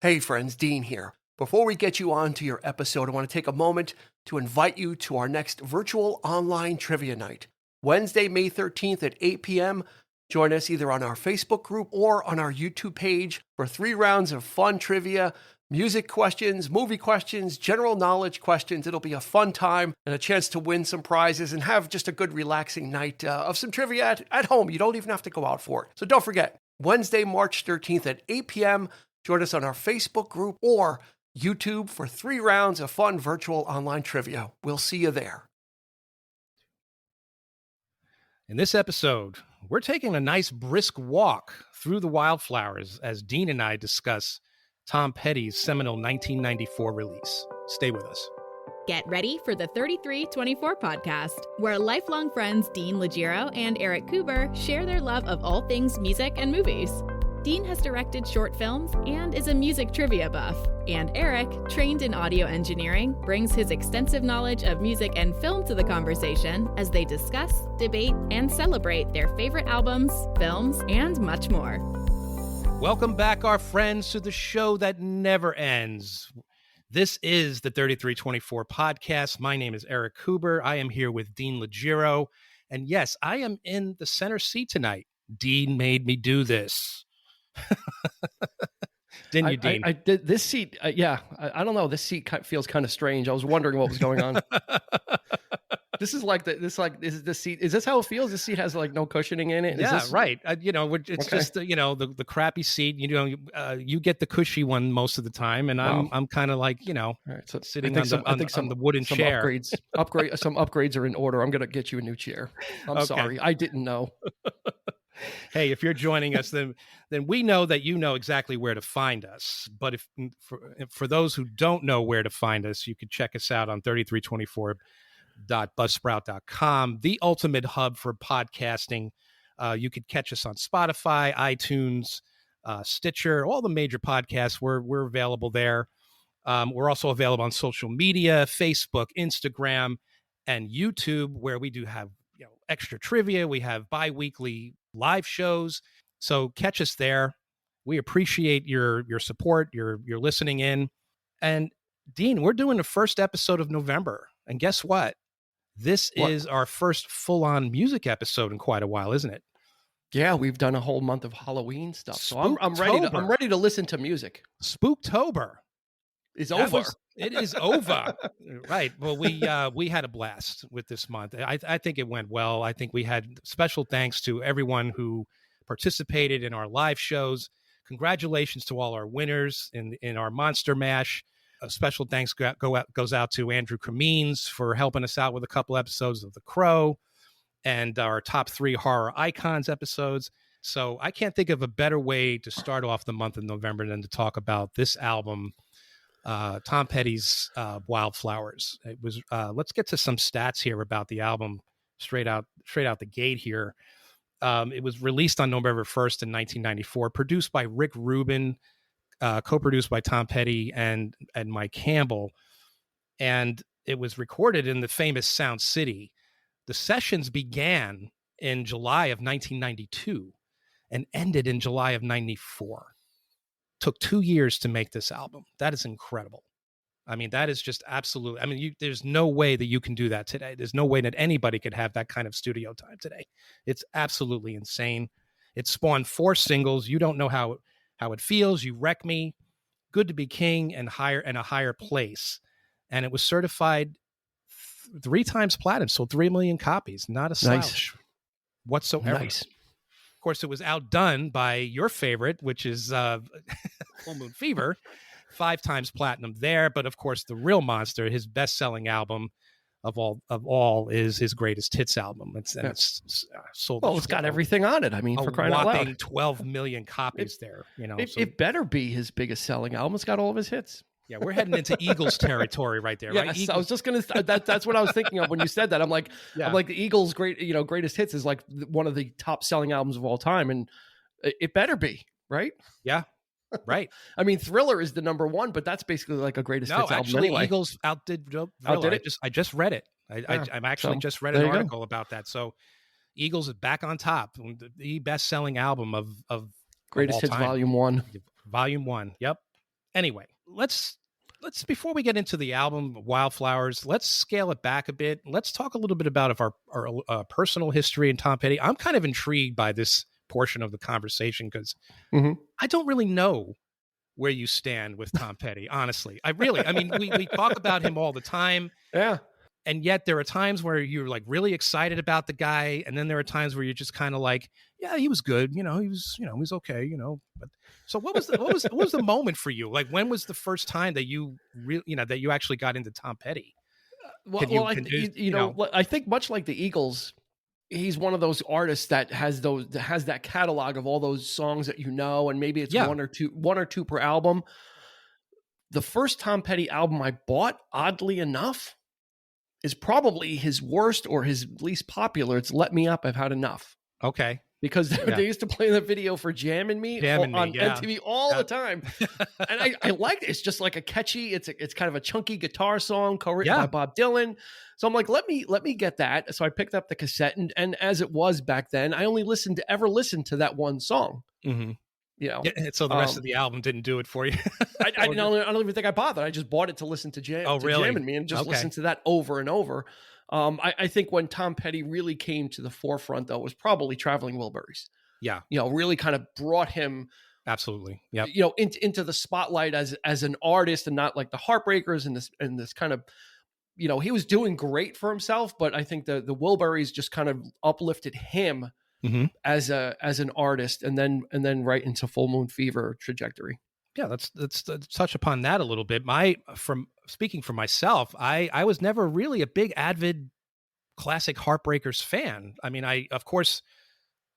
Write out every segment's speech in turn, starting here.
Hey friends, Dean here. Before we get you on to your episode, I want to take a moment to invite you to our next virtual online trivia night. Wednesday, May 13th at 8 p.m. Join us either on our Facebook group or on our YouTube page for 3 rounds of fun trivia, music questions, movie questions, general knowledge questions. It'll be a fun time and a chance to win some prizes and have just a good relaxing night of some trivia at home. You don't even have to go out for it. So don't forget, Wednesday, March 13th at 8 p.m. Join us on our Facebook group or YouTube for 3 rounds of fun virtual online trivia. We'll see you there. In this episode, we're taking a nice brisk walk through the Wildflowers as Dean and I discuss Tom Petty's seminal 1994 release. Stay with us. Get ready for the 3324 podcast, where lifelong friends Dean Legiro and Erik Kuber share their love of all things music and movies. Dean has directed short films and is a music trivia buff, and Erik, trained in audio engineering, brings his extensive knowledge of music and film to the conversation as they discuss, debate, and celebrate their favorite albums, films, and much more. Welcome back, our friends, to the show that never ends. This is the 3324 podcast. My name is Erik Kuber. I am here with Dean Legiro, and yes, I am in the center seat tonight. Dean made me do this. Didn't you, Dean? I did this seat. I don't know. This seat feels kind of strange. I was wondering what was going on. This is the seat. Is this how it feels? This seat has like no cushioning in it. Yeah, right. It's okay. Just the crappy seat. You get the cushy one most of the time, and I'm kind of like all right, so sitting on the wooden chair. Some upgrades are in order. I'm gonna get you a new chair. I'm sorry, I didn't know. Hey, if you're joining us, then we know that you know exactly where to find us. But for those who don't know where to find us, you can check us out on 3324.buzzsprout.com, the ultimate hub for podcasting. You could catch us on Spotify, iTunes, Stitcher, all the major podcasts. We're available there. We're also available on social media, Facebook, Instagram, and YouTube, where we do have extra trivia. We have bi-weekly live shows. So catch us there. We appreciate your support, your listening in. And Dean, we're doing the first episode of November. And guess what? This is our first full-on music episode in quite a while, isn't it? Yeah, we've done a whole month of Halloween stuff. So I'm ready to listen to music. Spooktober is over. It is over. Right. Well, we had a blast with this month. I think it went well. I think we had special thanks to everyone who participated in our live shows. Congratulations to all our winners in our Monster Mash. A special thanks goes out to Andrew Cremines for helping us out with a couple episodes of The Crow and our top 3 horror icons episodes. So I can't think of a better way to start off the month of November than to talk about this album, Tom Petty's Wildflowers. It was. Let's get to some stats here about the album straight out the gate here. It was released on November 1st in 1994, produced by Rick Rubin, co-produced by Tom Petty and Mike Campbell, and it was recorded in the famous Sound City. The sessions began in July of 1992 and ended in July of 94. Took 2 years to make this album. That is incredible. I mean, that is just absolute. I mean, there's no way that you can do that today. There's no way that anybody could have that kind of studio time today. It's absolutely insane. It spawned 4 singles. You don't know how it feels. You Wreck Me, Good to Be King, and A Higher Place. And it was certified 3 times platinum, sold 3 million copies. Not a slouch whatsoever. Nice. Of course, it was outdone by your favorite, which is Full Moon Fever, 5 times platinum there. But of course, the real monster, his best-selling album of all, is his greatest hits album. It's sold. Well, it's got everything on it. I mean, for crying out loud, whopping 12 million copies there. It better be his biggest selling album. It's got all of his hits. Yeah, we're heading into Eagles territory right there, right? Yes, I was just gonna. That's what I was thinking of when you said that. I'm like the Eagles' greatest hits is like one of the top selling albums of all time, and it better be, right? Yeah, right. I mean, Thriller is the number 1, but that's basically like a greatest hits album anyway. Eagles outdid Thriller. I just read it. I'm actually just read an article about that. So Eagles is back on top, the best selling album of Greatest Hits time. Volume 1. Volume 1. Yep. Anyway, let's before we get into the album Wildflowers, let's scale it back a bit. Let's talk a little bit about our personal history in Tom Petty. I'm kind of intrigued by this portion of the conversation because I don't really know where you stand with Tom Petty. Honestly, I mean, we talk about him all the time. Yeah. And yet there are times where you're like really excited about the guy. And then there are times where you're just kind of like, yeah, he was good. He was okay, but so what was the moment for you? Like, when was the first time that you that you actually got into Tom Petty? I think much like the Eagles, he's one of those artists that has that catalog of all those songs that and maybe it's one or two per album. The first Tom Petty album I bought, oddly enough, is probably his worst or his least popular. It's Let Me Up, I've Had Enough. Okay. Because they used to play the video for Jammin' Me on MTV all the time. And I liked it. It's just like a catchy, it's kind of a chunky guitar song co-written by Bob Dylan. So I'm like, let me get that. So I picked up the cassette, and as it was back then, I only listened to that one song. Mm-hmm. So the rest of the album didn't do it for you. I don't even think I bothered. I just bought it to listen to Jammin' Me and just listen to that over and over. I think when Tom Petty really came to the forefront, though, was probably Traveling Wilburys. Yeah. Really kind of brought him absolutely. Yeah. Into the spotlight as an artist, and not like the Heartbreakers and this kind of, he was doing great for himself, but I think the Wilburys just kind of uplifted him as an artist, and then right into Full Moon Fever trajectory. Yeah, let's touch upon that a little bit. From speaking for myself, I was never really a big avid classic Heartbreakers fan. I mean, of course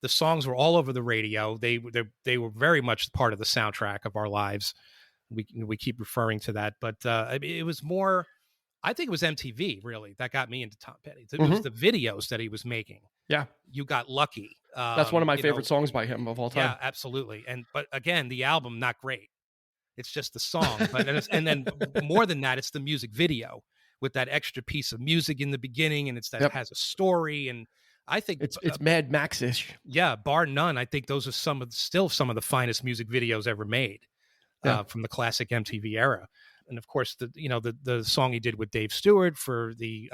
the songs were all over the radio. They were very much part of the soundtrack of our lives. We keep referring to that, but it was more. I think it was MTV really that got me into Tom Petty. It was the videos that he was making. Yeah, You Got Lucky. That's one of my favorite songs by him of all time. Yeah, absolutely. But again, the album not great. It's just the song, and then more than that, it's the music video with that extra piece of music in the beginning, and it has a story. And I think it's Mad Max-ish. Yeah, bar none. I think those are still some of the finest music videos ever made from the classic MTV era. And of course, the song he did with Dave Stewart for the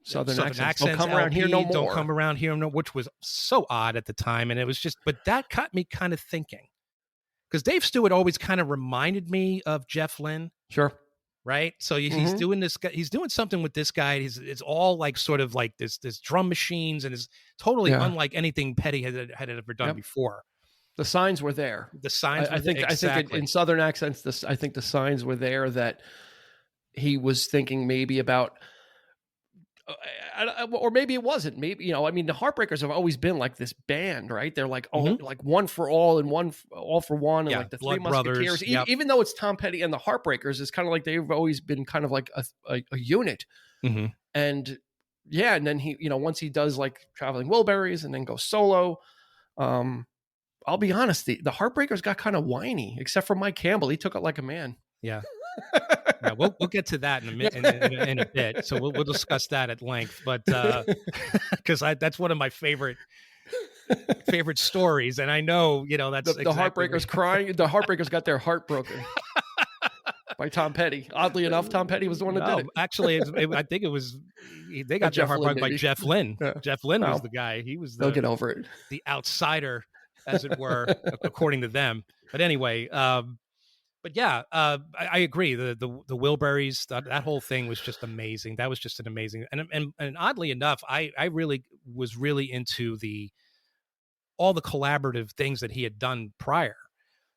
Southern accents. Don't come around here no more. Don't come around here no, which was so odd at the time, and it was just. But that got me kind of thinking. Because Dave Stewart always kind of reminded me of Jeff Lynne. Sure. Right. So he's doing this. He's doing something with this guy. It's all like sort of like this drum machines, and is totally unlike anything Petty had ever done before. The signs were there. I think in Southern accents, I think the signs were there that he was thinking maybe about. Or maybe it wasn't. Maybe I mean, the Heartbreakers have always been like this band, right? They're like like one for all and all for one, and like the Blood Three Musketeers. Brothers, even though it's Tom Petty and the Heartbreakers, it's kind of like they've always been kind of like a unit. And and then he, once he does like Traveling Wilburys and then goes solo, I'll be honest, the Heartbreakers got kind of whiny, except for Mike Campbell. He took it like a man. Yeah. Yeah, we'll get to that in a bit. So we'll discuss that at length. But because that's one of my favorite stories, and I know that's the Heartbreakers crying. The Heartbreakers got their heart broken by Tom Petty. Oddly enough, Tom Petty was the one that did it. Actually, I think it was they got their heart broken by Jeff Lynne. Yeah. Jeff Lynne was the guy. He was they'll get over it. The outsider, as it were, according to them. But anyway. But yeah, I agree. The Wilburys, that whole thing was just amazing. That was just an amazing, and oddly enough, I really was really into all the collaborative things that he had done prior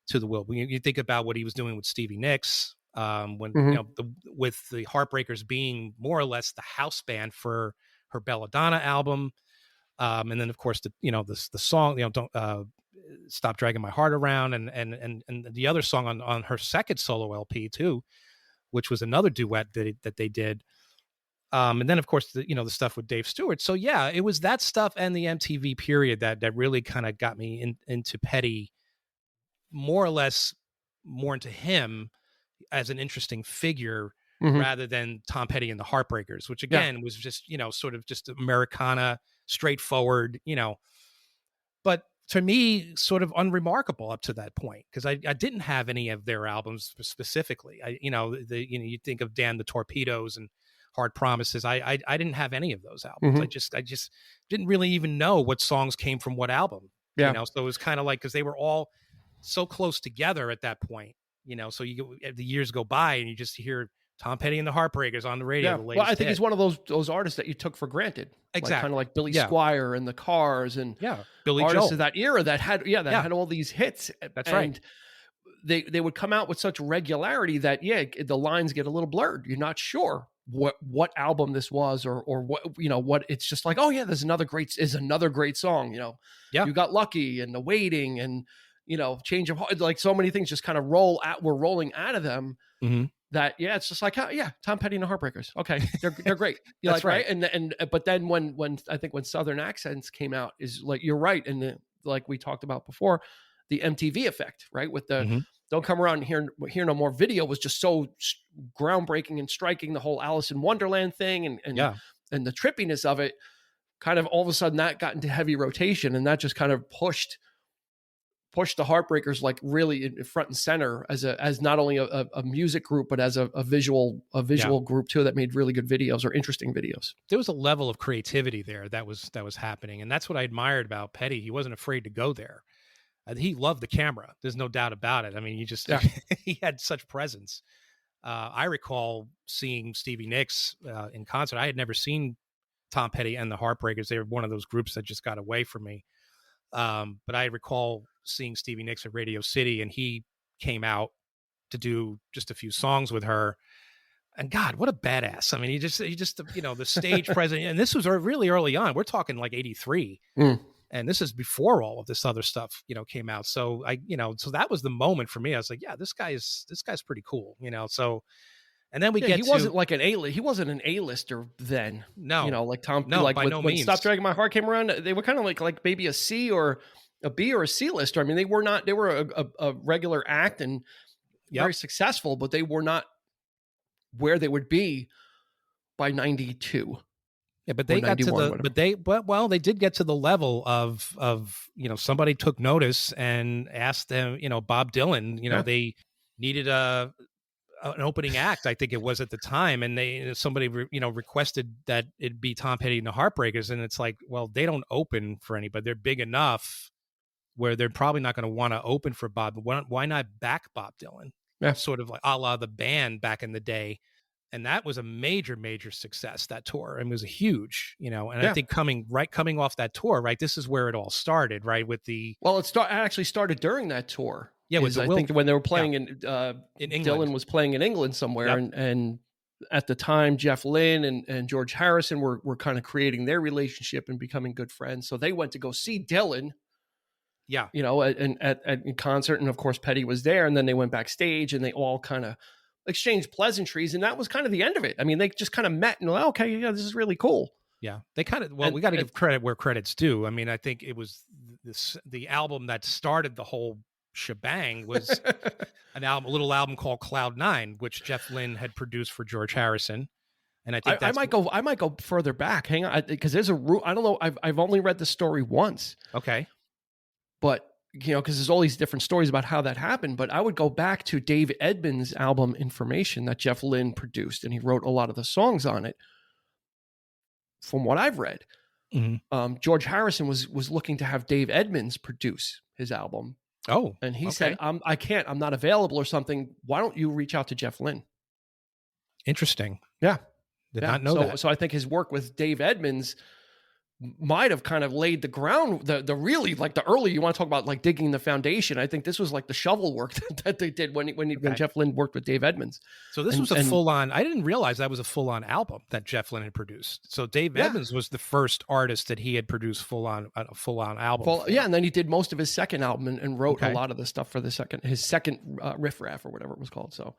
to the When you think about what he was doing with Stevie Nicks, with the Heartbreakers being more or less the house band for her Belladonna album, and then of course the song don't. Stop Dragging My Heart Around, and the other song on her second solo LP too, which was another duet that they did. And then of course the stuff with Dave Stewart. So yeah, it was that stuff and the MTV period that really kind of got me into Petty, more or less more into him as an interesting figure rather than Tom Petty and the Heartbreakers, which again was just sort of just Americana, straightforward, But to me, sort of unremarkable up to that point, because I didn't have any of their albums specifically. You think of Dan the Torpedoes and Hard Promises. I didn't have any of those albums. I just didn't really even know what songs came from what album. Yeah. So it was kind of like, because they were all so close together at that point. So the years go by and you just hear Tom Petty and the Heartbreakers on the radio. Yeah. The Well, I think hit. he's one of those artists that you took for granted. Exactly. Kind of like Billy Squier and the Cars and Billy artists Joel of that era that had all these hits. That's and right. They would come out with such regularity that the lines get a little blurred. You're not sure what album this was or what it's just like, oh yeah, there's another great song. You Got Lucky and The Waiting and Change of Heart, like so many things just kind of were rolling out of them. Mm-hmm. That it's just like, Tom Petty and the Heartbreakers. Okay, they're great. That's right. And but then when I think when Southern Accents came out, is like, you're right, and like we talked about before, the MTV effect, right? With the Don't Come Around Here No More video was just so groundbreaking and striking. The whole Alice in Wonderland thing and the trippiness of it, kind of all of a sudden that got into heavy rotation, and that just kind of pushed the Heartbreakers like really in front and center as not only a music group, but as a visual group too, that made really good videos or interesting videos. There was a level of creativity there that was happening. And that's what I admired about Petty. He wasn't afraid to go there. He loved the camera. There's no doubt about it. I mean, he had such presence. I recall seeing Stevie Nicks in concert. I had never seen Tom Petty and the Heartbreakers. They were one of those groups that just got away from me. But I recall seeing Stevie Nicks at Radio City, and he came out to do just a few songs with her. And God, what a badass. I mean, he just the stage presence. And this was really early on. We're talking like 83. And this is before all of this other stuff, came out. So so that was the moment for me. I was like, yeah, this guy's pretty cool, so. And then he wasn't like he wasn't an A-lister then. No, like Tom. No, like by no when means. Stop Dragging My Heart came around, they were kind of like maybe a C or a B or a C lister. I mean, they were not. They were a regular act and very successful, but they were not where they would be by 92. Yeah, but they got to they did get to the level of somebody took notice and asked them, Bob Dylan, they needed an opening act, I think it was at the time, and somebody requested that it be Tom Petty and the Heartbreakers, and it's like, well, they don't open for anybody. They're big enough where they're probably not going to want to open for Bob. Why not back Bob Dylan? Yeah. Sort of like a la the Band back in the day. And that was a major, major success, that tour. And it was a huge, and I think coming off that tour, right, this is where it all started, right, with the... Well, it actually started during that tour. Yeah, I think when they were playing in England. Dylan was playing in England somewhere, and at the time, Jeff Lynne and George Harrison were kind of creating their relationship and becoming good friends. So they went to go see Dylan. Yeah. At concert, and of course Petty was there, and then they went backstage and they all kind of exchanged pleasantries, and that was kind of the end of it. I mean, they just kind of met and like, okay, yeah, this is really cool. Yeah, they kind of, we got to give credit where credit's due. I mean, I think it was the album that started the whole shebang was a little album called Cloud 9, which Jeff Lynne had produced for George Harrison. And I think I might go further back. Hang on, because there's I don't know. I've only read the story once. Okay, but because there's all these different stories about how that happened. But I would go back to Dave Edmunds' album Information that Jeff Lynne produced, and he wrote a lot of the songs on it. From what I've read, George Harrison was looking to have Dave Edmunds produce his album. Oh, and he said, I'm not available or something. Why don't you reach out to Jeff Lynne? Interesting. Yeah. Did not know that. So I think his work with Dave Edmunds might have kind of laid the ground, the really like the early, you want to talk about like digging the foundation. I think this was like the shovel work that they did when Jeff Lynne worked with Dave Edmunds. So this was a full-on, I didn't realize that was a full-on album that Jeff Lynne had produced. So Dave Edmunds was the first artist that he had produced a full-on album. And then he did most of his second album and wrote a lot of the stuff for his second Riff Raff or whatever it was called. So,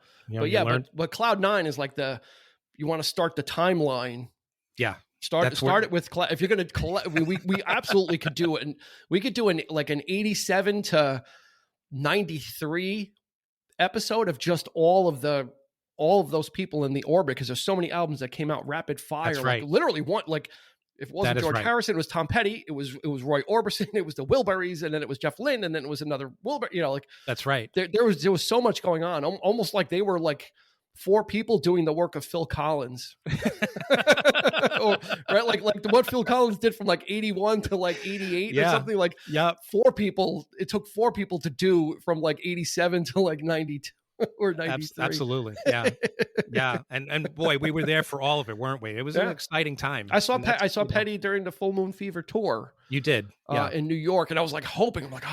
but Cloud 9 is like you want to start the timeline. Yeah. Start it with if you're going to collect. We absolutely could do it, and we could do an 87 to 93 episode of just all of those people in the orbit, because there's so many albums that came out rapid fire. That's right. Like literally one, like If it wasn't George Harrison, it was Tom Petty. It was Roy Orbison. It was the Wilburys, and then it was Jeff Lynne, and then it was another Wilbury. You know, like that's right. There was so much going on, almost like they were like 4 people doing the work of Phil Collins, right? Like what Phil Collins did from like 81 to like 88 or something. Like 4 people. It took 4 people to do from like 87 to like 92. Or 93. Absolutely. Yeah. Yeah. And boy, we were there for all of it, weren't we? It was an exciting time. I saw Petty during the Full Moon Fever tour. You did. In New York. And I was like hoping, I'm like,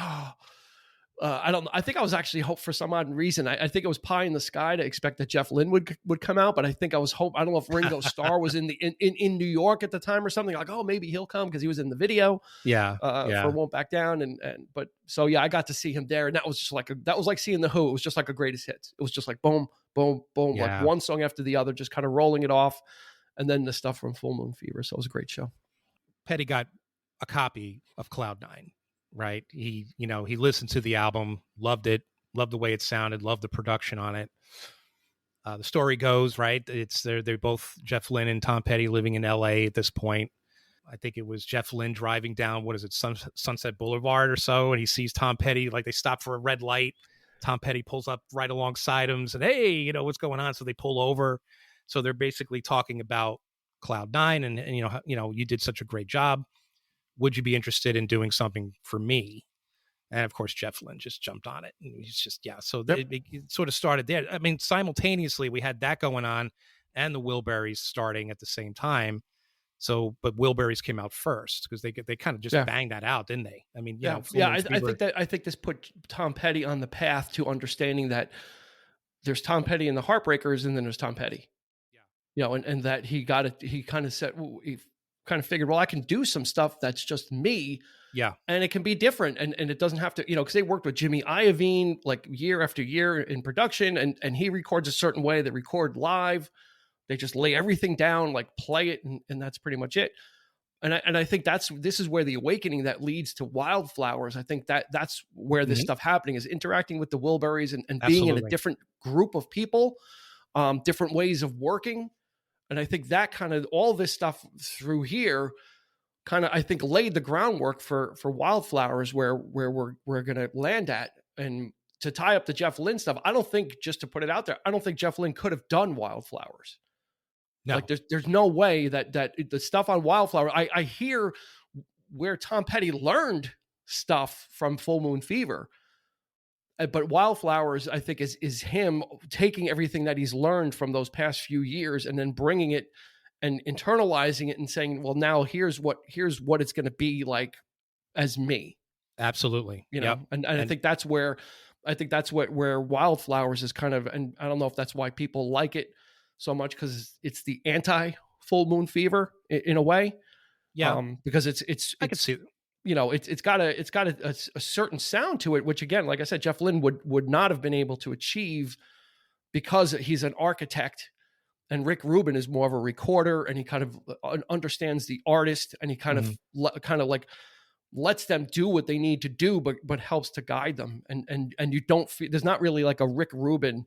I don't know. I think I was actually hoping for some odd reason. I think it was pie in the sky to expect that Jeff Lynne would come out, but I think I was I don't know if Ringo Starr was in New York at the time or something. Like, oh, maybe he'll come because he was in the video. For Won't Back Down, but I got to see him there, and that was just that was like seeing the Who. It was just like a greatest hits. It was just like boom, boom, boom, like one song after the other, just kind of rolling it off, and then the stuff from Full Moon Fever. So it was a great show. Petty got a copy of Cloud 9. Right. He listened to the album, loved it, loved the way it sounded, loved the production on it. The story goes, right, they're both Jeff Lynne and Tom Petty living in LA at this point. I think it was Jeff Lynne driving down, Sunset Boulevard or so, and he sees Tom Petty, like they stop for a red light. Tom Petty pulls up right alongside him and said, hey, what's going on? So they pull over. So they're basically talking about Cloud 9 and you did such a great job. Would you be interested in doing something for me? And of course, Jeff Lynne just jumped on it. And he's just, So it sort of started there. I mean, simultaneously, we had that going on and the Wilburys starting at the same time. So, but Wilburys came out first because they kind of just banged that out, didn't they? I mean, I think this put Tom Petty on the path to understanding that there's Tom Petty and the Heartbreakers, and then there's Tom Petty. Yeah. And that he kind of said, he kind of figured, well, I can do some stuff that's just me. Yeah. And it can be different. And it doesn't have to, because they worked with Jimmy Iovine like year after year in production, and he records a certain way. They record live. They just lay everything down, like play it. And that's pretty much it. And I think this is where the awakening that leads to Wildflowers. I think that's where this stuff happening is interacting with the Wilburys and being in a different group of people, different ways of working. And I think that kind of all this stuff through here kind of, I think, laid the groundwork for Wildflowers where we're going to land at. And to tie up the Jeff Lynne stuff, I don't think, just to put it out there, I don't think Jeff Lynne could have done Wildflowers. No. Like there's no way that the stuff on Wildflower, I hear where Tom Petty learned stuff from Full Moon Fever. But Wildflowers, I think, is him taking everything that he's learned from those past few years and then bringing it and internalizing it and saying, well, now here's what it's going to be like as me. Absolutely. And I think that's where Wildflowers is kind of, and I don't know if that's why people like it so much, because it's the anti Full Moon Fever in a way. Yeah. Because I can see it. It's got a certain sound to it, which again, like I said, Jeff Lynne would not have been able to achieve because he's an architect, and Rick Rubin is more of a recorder, and he kind of understands the artist, and he kind of like lets them do what they need to do, but helps to guide them. And you don't feel, there's not really like a Rick Rubin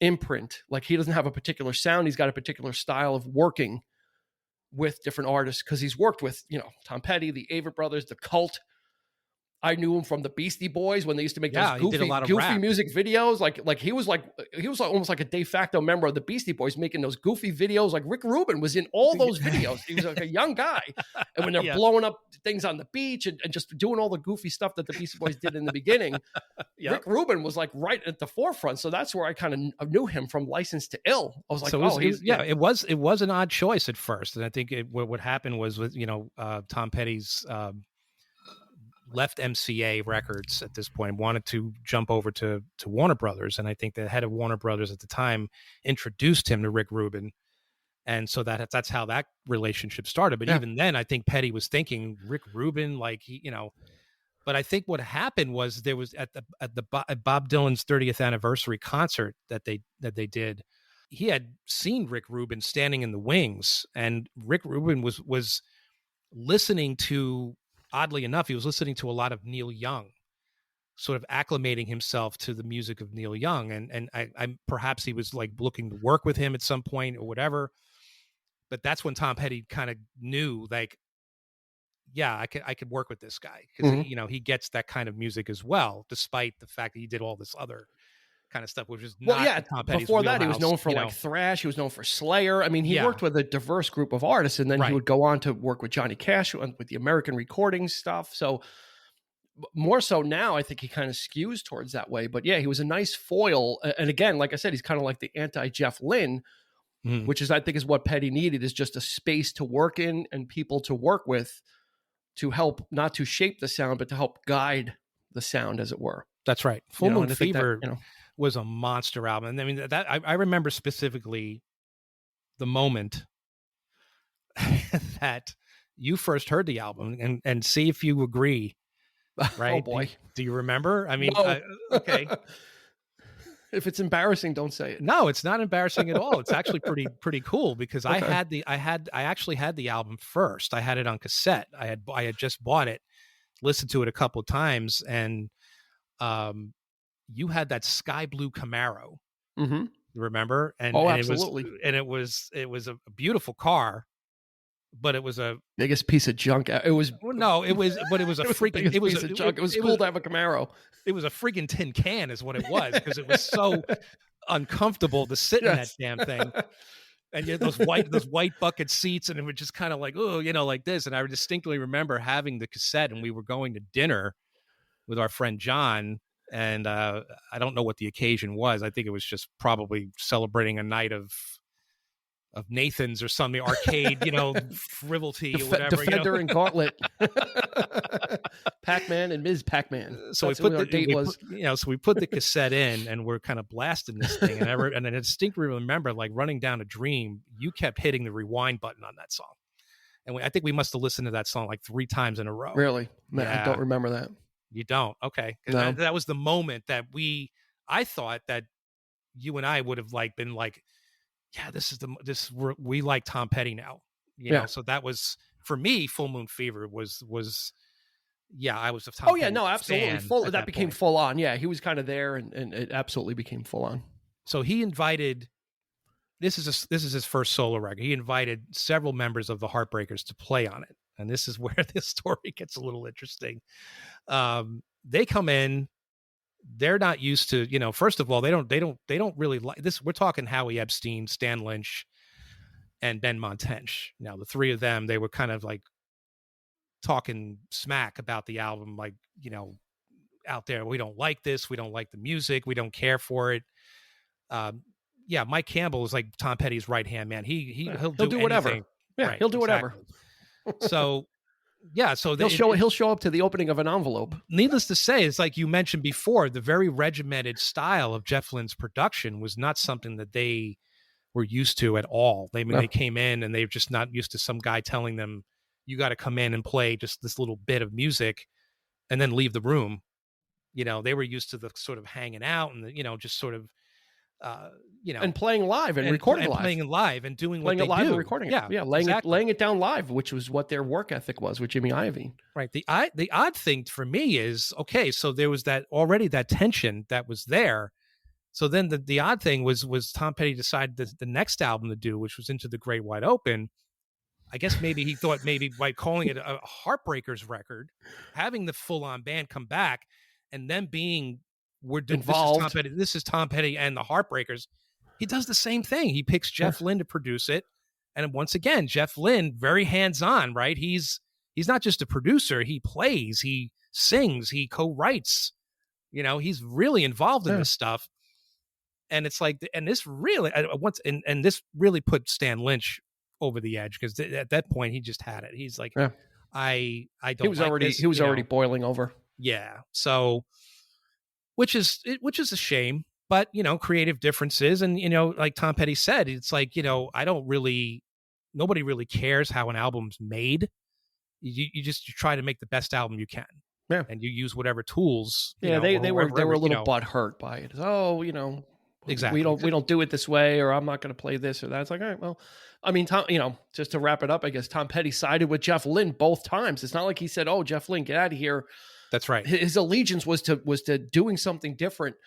imprint. Like he doesn't have a particular sound. He's got a particular style of working with different artists, because he's worked with, Tom Petty, the Avett Brothers, the Cult. I knew him from the Beastie Boys when they used to make those goofy music videos. Like he was almost like a de facto member of the Beastie Boys, making those goofy videos. Like Rick Rubin was in all those videos. He was like a young guy. And when they're blowing up things on the beach and just doing all the goofy stuff that the Beastie Boys did in the beginning, Rick Rubin was like right at the forefront. So that's where I kind of knew him from License to Ill. I was like, it was an odd choice at first. And I think what happened was with, Tom Petty's, left MCA Records at this point, wanted to jump over to Warner Brothers. And I think the head of Warner Brothers at the time introduced him to Rick Rubin. And so that's how that relationship started. But even then, I think Petty was thinking Rick Rubin, like, but I think what happened was there was at Bob Dylan's 30th anniversary concert that they did, he had seen Rick Rubin standing in the wings, and Rick Rubin was listening to, oddly enough, he was listening to a lot of Neil Young, sort of acclimating himself to the music of Neil Young. And I perhaps he was like looking to work with him at some point or whatever. But that's when Tom Petty kind of knew, like, yeah, I could work with this guy because Mhm. he gets that kind of music as well, despite the fact that he did all this other kind of stuff, which is Well, not yeah, Tom Petty's before that, he was wheelhouse. known for like thrash. He was known for Slayer. I mean, he Yeah. worked with a diverse group of artists, and then he Right. would go on to work with Johnny Cash with the American recording stuff. So more so now, I think he kind of skews towards that way. But yeah, he was a nice foil. And again, like I said, he's kind of like the anti Jeff Lynne, Mhm. which is, I think, is what Petty needed, is just a space to work in and people to work with to help, not to shape the sound, but to help guide the sound, as it were. That's right. Full Moon and I think that, Fever was a monster album. And I mean, that I remember specifically the moment that you first heard the album, and see if you agree. Right? Oh boy. Do you remember? I mean, No. okay. If it's embarrassing, don't say it. No, it's not embarrassing at all. It's actually pretty cool because Okay. I actually had the album first. I had it on cassette. I had just bought it, listened to it a couple of times, and you had that sky blue Camaro. Mm-hmm. Remember? And absolutely. It was a beautiful car, but it was a biggest piece of junk. It was a freaking piece of junk. It was cool to have a Camaro. It was a freaking tin can, is what it was, because it was so uncomfortable to sit in that damn thing. And you had those white bucket seats, and it was just kind of like, oh, like this. And I distinctly remember having the cassette, and we were going to dinner with our friend John. And I don't know what the occasion was. I think it was just probably celebrating a night of Nathan's or something, arcade, frivolity or whatever. Defender and Gauntlet. Pac-Man and Ms. Pac-Man. So we put the cassette in, and we're kind of blasting this thing. And I distinctly remember, like, running down a dream, you kept hitting the rewind button on that song. And I think we must have listened to that song like 3 times in a row. Really? Man, Yeah. I don't remember that. You don't? Okay. No. That was the moment that I thought that you and I would have been like, yeah, we like Tom Petty now, know? So that was, for me, Full Moon Fever was I was a Tom Petty no, absolutely. fan that became point. full on. Yeah, he was kind of there, and it absolutely became full on. So he invited, this is his first solo record. He invited several members of the Heartbreakers to play on it. And this is where this story gets a little interesting. They come in, they're not used to, first of all, they don't really like this. We're talking Howie Epstein, Stan Lynch, and Ben Montench. Now, the 3 of them, they were kind of like talking smack about the album, like, out there, we don't like this, we don't like the music, we don't care for it. Mike Campbell is like Tom Petty's right hand man. He'll do whatever. anything. Yeah, Right, he'll do whatever. So he'll show up to the opening of an envelope. Needless to say, it's like you mentioned before, the very regimented style of Jeff Lynne's production was not something that they were used to at all. They came in and they're just not used to some guy telling them, you got to come in and play just this little bit of music and then leave the room. They were used to the sort of hanging out and just sort of, and playing live and recording live, playing live and doing what they live do. and recording yeah, it. Yeah, laying it down live, which was what their work ethic was with Jimmy Iovine. Right. The odd thing for me is, okay, so there was that tension that was there. So then the odd thing was Tom Petty decided the next album to do, which was Into the Great Wide Open. I guess maybe he thought by calling it a Heartbreakers record, having the full on band come back, and then being involved. This is Tom Petty and the Heartbreakers. He does the same thing. He picks Jeff Lynne to produce it. And once again, Jeff Lynne, very hands-on, right? He's not just a producer. He plays, he sings, he co-writes. He's really involved in this stuff. And it's like, and this really, this really put Stan Lynch over the edge, because at that point he just had it. He's like, I don't. He was already boiling over. Yeah. So, which is a shame. But, creative differences. And, like Tom Petty said, it's like, nobody really cares how an album's made. You try to make the best album you can. Yeah. And you use whatever tools. They were a little butthurt by it. Oh, exactly. We don't do it this way, or I'm not going to play this or that. It's like, all right, well, I mean, Tom, just to wrap it up, I guess Tom Petty sided with Jeff Lynne both times. It's not like he said, oh, Jeff Lynne, get out of here. That's right. His allegiance was to doing something different.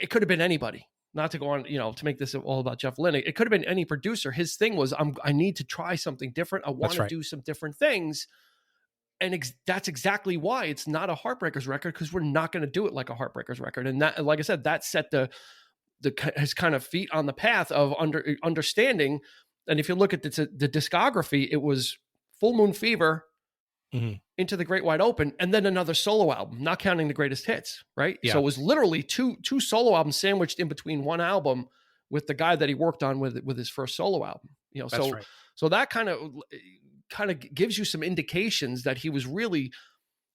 It could have been anybody, not to go on, to make this all about Jeff Lynne. It could have been any producer. His thing was, I need to try something different. I want to do some different things. that's exactly why it's not a Heartbreakers record, because we're not going to do it like a Heartbreakers record. And that, like I said, that set his kind of feet on the path of understanding. And if you look at the discography, it was Full Moon Fever, Into the Great Wide Open, and then another solo album, not counting the greatest hits, right? Yeah. So it was literally two solo albums sandwiched in between one album with the guy that he worked on with his first solo album. That's right. So that kind of gives you some indications that he was really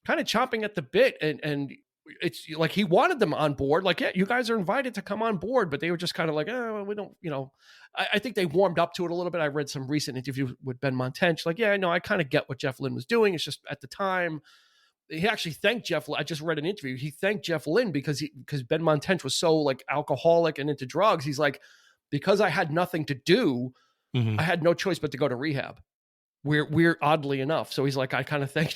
kind of chomping at the bit, and it's like he wanted them on board. Like, yeah, you guys are invited to come on board, but they were just kind of like, oh, we don't, I think they warmed up to it a little bit. I read some recent interview with Ben Montench. Like, yeah, no, I kind of get what Jeff Lynne was doing. It's just at the time, he actually thanked Jeff. I just read an interview. He thanked Jeff Lynne because Ben Montench was so like alcoholic and into drugs. He's like, because I had nothing to do, I had no choice but to go to rehab. We're oddly enough. So he's like, I kind of thank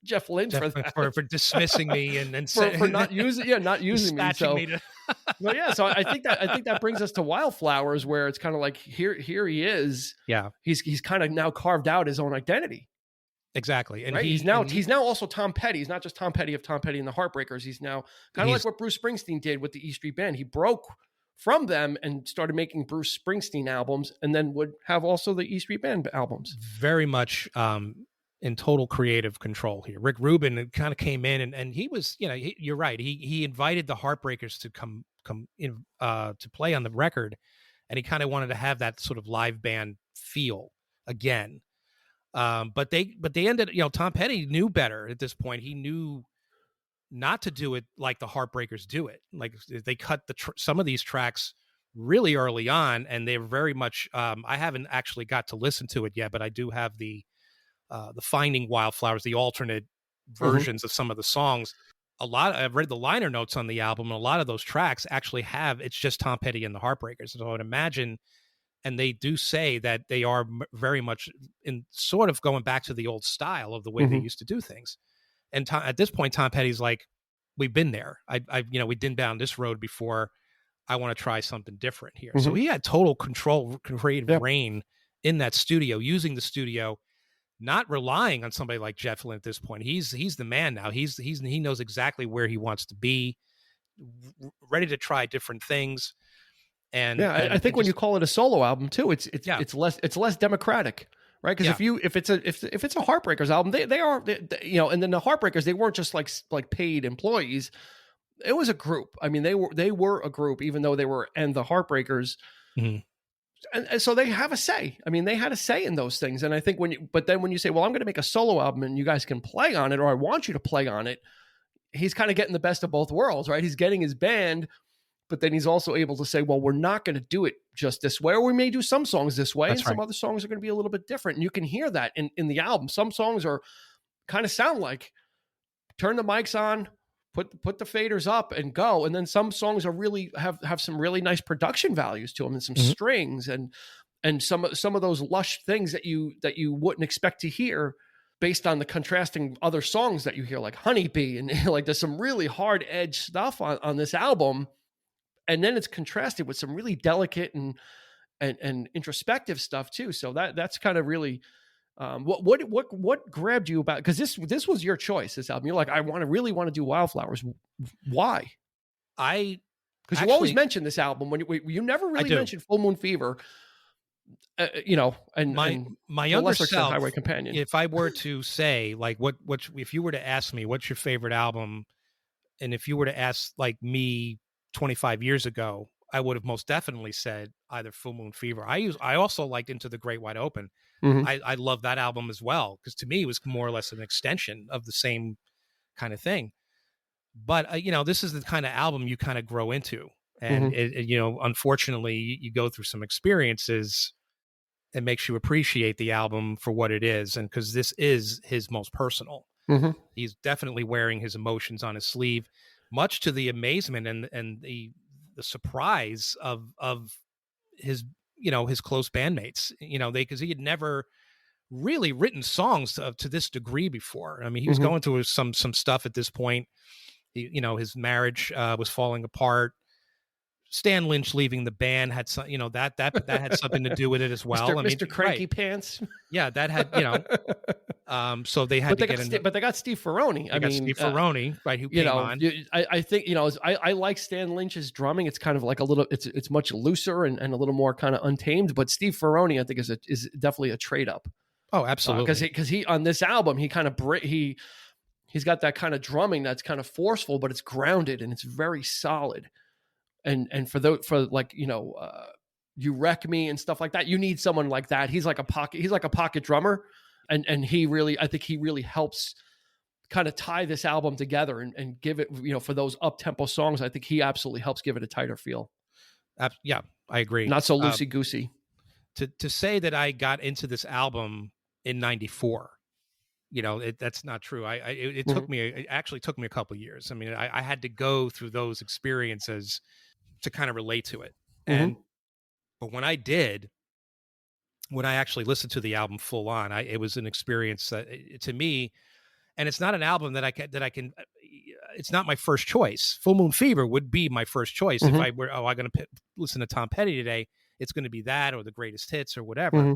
Jeff Lynne for that. For dismissing me and for not using me. So me to... well, yeah. So I think that brings us to Wildflowers, where it's kind of like here he is. Yeah. He's kind of now carved out his own identity. Exactly. And right? He's now also Tom Petty. He's not just Tom Petty of Tom Petty and the Heartbreakers. He's now kind of like what Bruce Springsteen did with the E Street Band. He broke from them and started making Bruce Springsteen albums, and then would have also the E Street Band albums. Very much in total creative control here. Rick Rubin kind of came in and he was, you're right. He invited the Heartbreakers to come in to play on the record, and he kind of wanted to have that sort of live band feel again. But they ended, Tom Petty knew better at this point. He knew not to do it like the Heartbreakers do it. Like they cut some of these tracks really early on, and they were very much, I haven't actually got to listen to it yet, but I do have the Finding Wildflowers, the alternate versions of some of the songs. I've read the liner notes on the album, and a lot of those tracks actually it's just Tom Petty and the Heartbreakers. So I would imagine, and they do say that they are very much in sort of going back to the old style of the way they used to do things. And at this point, Tom Petty's like, we've been there. We've been down this road before. I want to try something different here. So he had total control, creative reign in that studio, using the studio, not relying on somebody like Jeff Lynne at this point. He's the man now. He knows exactly where he wants to be, ready to try different things. And I think when you call it a solo album too, it's less democratic. Right, because if it's a Heartbreakers album, they are and then the Heartbreakers, they weren't just like paid employees. It was a group. I mean, they were a group, even though they were and the Heartbreakers, and so they have a say. I mean, they had a say in those things. And I think when you say, well, I'm going to make a solo album and you guys can play on it, or I want you to play on it, he's kind of getting the best of both worlds, right? He's getting his band, but then he's also able to say, well, we're not going to do it just this way, or we may do some songs this way. That's and some other songs are going to be a little bit different. And you can hear that in the album. Some songs are kind of sound like turn the mics on, put the faders up and go. And then some songs are really have some really nice production values to them, and some strings and some of those lush things that you wouldn't expect to hear based on the contrasting other songs that you hear, like Honeybee, and like there's some really hard edge stuff on this album. And then it's contrasted with some really delicate and introspective stuff too. So that's kind of really what grabbed you about, because this was your choice, this album. You're like, I really want to do Wildflowers. Why? Because you always mention this album when you never really mentioned Full Moon Fever. And my younger self, Highway Companion. If I were to say like what if you were to ask me what's your favorite album, and if you were to ask like me 25 years ago, I would have most definitely said either Full Moon Fever. I also liked Into the Great Wide Open. I love that album as well, because to me it was more or less an extension of the same kind of thing. But this is the kind of album you kind of grow into, and unfortunately you go through some experiences. It makes you appreciate the album for what it is, and because this is his most personal. He's definitely wearing his emotions on his sleeve, much to the amazement and the surprise of his his close bandmates. Because he had never really written songs to this degree before. I mean, he was going through some stuff at this point. His marriage was falling apart. Stan Lynch leaving the band had some, that had something to do with it as well. Mr. Cranky Pants. Yeah, that had, so they had but they got Steve Ferroni. Steve Ferroni, right? Who came on. I think, I like Stan Lynch's drumming. It's kind of like a little, it's much looser and a little more kind of untamed, but Steve Ferroni, I think is definitely a trade up. Oh, absolutely. Because he on this album, he kind of, he's got that kind of drumming that's kind of forceful, but it's grounded and it's very solid. And You Wreck Me and stuff like that, you need someone like that. He's like a pocket drummer. And I think he really helps kind of tie this album together and give it, for those up-tempo songs, I think he absolutely helps give it a tighter feel. Yeah, I agree. Not so loosey-goosey. To say that I got into this album in 94, that's not true. It actually took me a couple of years. I mean, I had to go through those experiences to kind of relate to it. But when I did, when I actually listened to the album full on, it was an experience that, to me, and it's not an album that I can. It's not my first choice. Full Moon Fever would be my first choice if I were. I'm going to listen to Tom Petty today. It's going to be that or the greatest hits or whatever.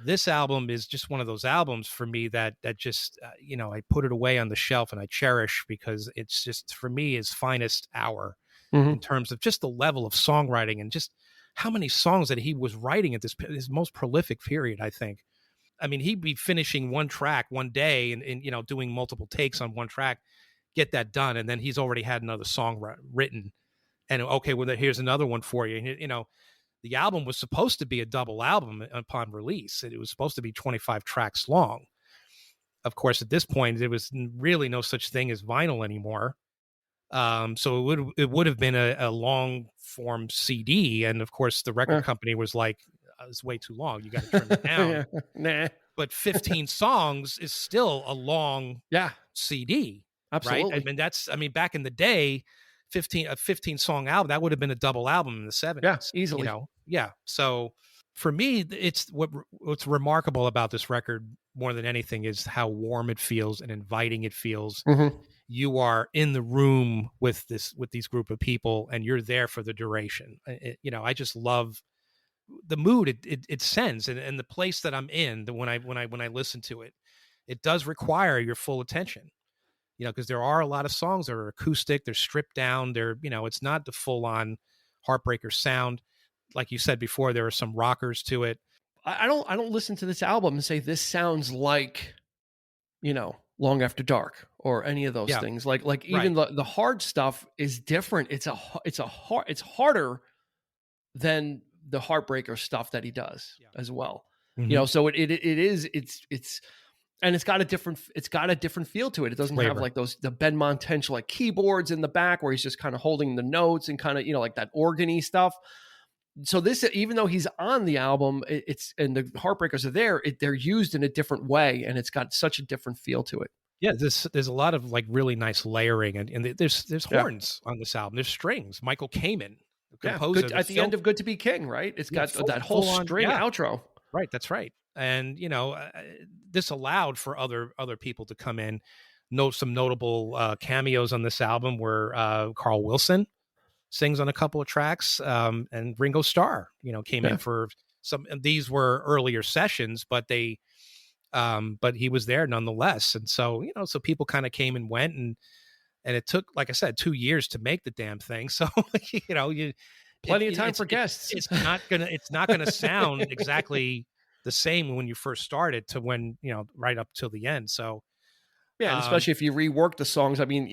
This album is just one of those albums for me that just I put it away on the shelf and I cherish, because it's just, for me, his finest hour in terms of just the level of songwriting and just how many songs that he was writing at his most prolific period, I think. I mean, he'd be finishing one track one day and doing multiple takes on one track, get that done, and then he's already had another song written. And okay, well, here's another one for you. The album was supposed to be a double album upon release. It was supposed to be 25 tracks long. Of course, at this point, there was really no such thing as vinyl anymore. So it would have been a long form CD. And of course, the record company was like, it's way too long. You got to trim it down. Nah. But 15 songs is still a long CD. Absolutely. Right? I mean, back in the day, a 15 song album, that would have been a double album in the 70s. Yeah, easily. Yeah. So for me, it's what's remarkable about this record more than anything is how warm it feels and inviting it feels. You are in the room with these group of people, and you're there for the duration. I just love the mood it sends, and the place that I'm in. When I listen to it, it does require your full attention. Because there are a lot of songs that are acoustic, they're stripped down, it's not the full on Heartbreaker sound. Like you said before, there are some rockers to it. I don't listen to this album and say this sounds like, Long After Dark or any of those things. Like even the hard stuff is different. It's harder than the Heartbreaker stuff that he does as well. So it's and it's got a different feel to it. It doesn't have like the Ben Montench like keyboards in the back where he's just kind of holding the notes and kind of, like that organy stuff. So this, even though he's on the album, and the Heartbreakers are there, they're used in a different way, and it's got such a different feel to it. Yeah, there's a lot of like really nice layering, and there's horns on this album. There's strings. Michael Kamen, composer, at the end of Good to Be King, right? It's got that whole string outro. Right, that's right. And this allowed for other people to come in. Some notable cameos on this album were Carl Wilson sings on a couple of tracks, and Ringo Starr, came in for some. These were earlier sessions, but but he was there nonetheless. And so so people kind of came and went, and it took, like I said, 2 years to make the damn thing. So plenty of time for guests. It's not gonna sound exactly the same when you first started to when right up till the end. So yeah, and especially if you rework the songs. I mean,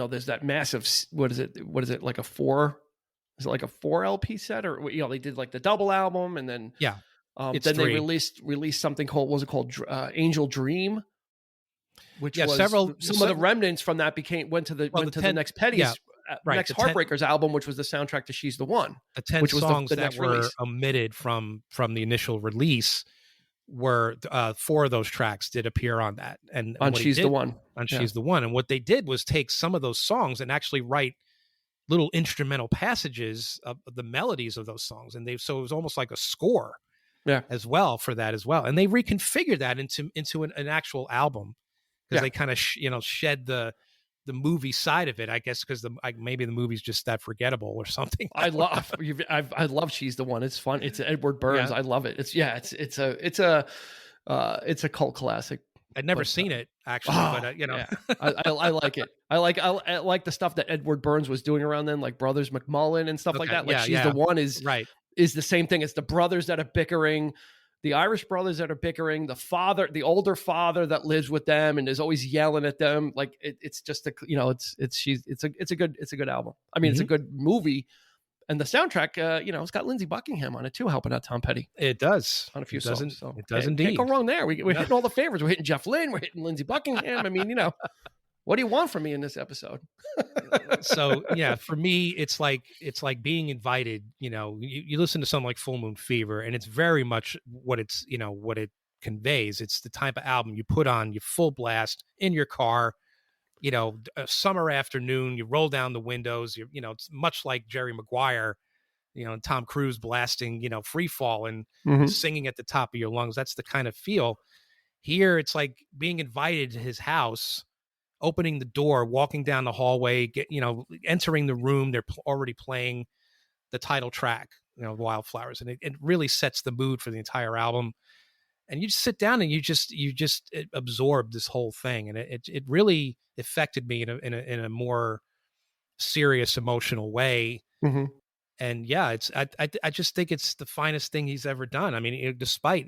there's that massive, what is it like a 4? Is it like a 4 LP set, or they did like the double album, and then then 3. They released something called, what was it called, Angel Dream, which was some of the remnants from that went to the next Petty's. Next Heartbreakers album, which was the soundtrack to She's the One. The 10 songs that were omitted from the initial release were 4 of those tracks did appear on that. And on She's the One. On She's the One. And what they did was take some of those songs and actually write little instrumental passages of the melodies of those songs. And so it was almost like a score as well for that as well. And they reconfigured that into an actual album, because they kind of shed the the movie side of it, I guess, because maybe the movie's just that forgettable or something. I love She's the One. It's fun. It's Edward Burns. Yeah. I love it. It's a cult classic. I'd never seen it actually, but you know, yeah. I like it. I like the stuff that Edward Burns was doing around then, like Brothers McMullen and stuff like that. Like She's the One is the same thing. It's the brothers that are bickering, the Irish brothers that are bickering, the older father that lives with them and is always yelling at them. Like it's just it's a good album. I mean, it's a good movie. And the soundtrack, it's got Lindsey Buckingham on it too, helping out Tom Petty. It does on a few songs. So it does indeed. Can't go wrong there. We're hitting all the favorites. We're hitting Jeff Lynne. We're hitting Lindsey Buckingham. I mean, what do you want from me in this episode? So yeah, for me, it's like being invited. You listen to something like Full Moon Fever, and it's very much what it conveys. It's the type of album you put on, you full blast in your car. A summer afternoon, you roll down the windows, it's much like Jerry Maguire, Tom Cruise blasting, Free Fall and singing at the top of your lungs. That's the kind of feel. Here, it's like being invited to his house, opening the door, walking down the hallway, entering the room. They're already playing the title track, Wildflowers. And it really sets the mood for the entire album. And you just sit down and you just absorb this whole thing. And it really affected me in a more serious, emotional way. Mm-hmm. And yeah, I just think it's the finest thing he's ever done. I mean, despite,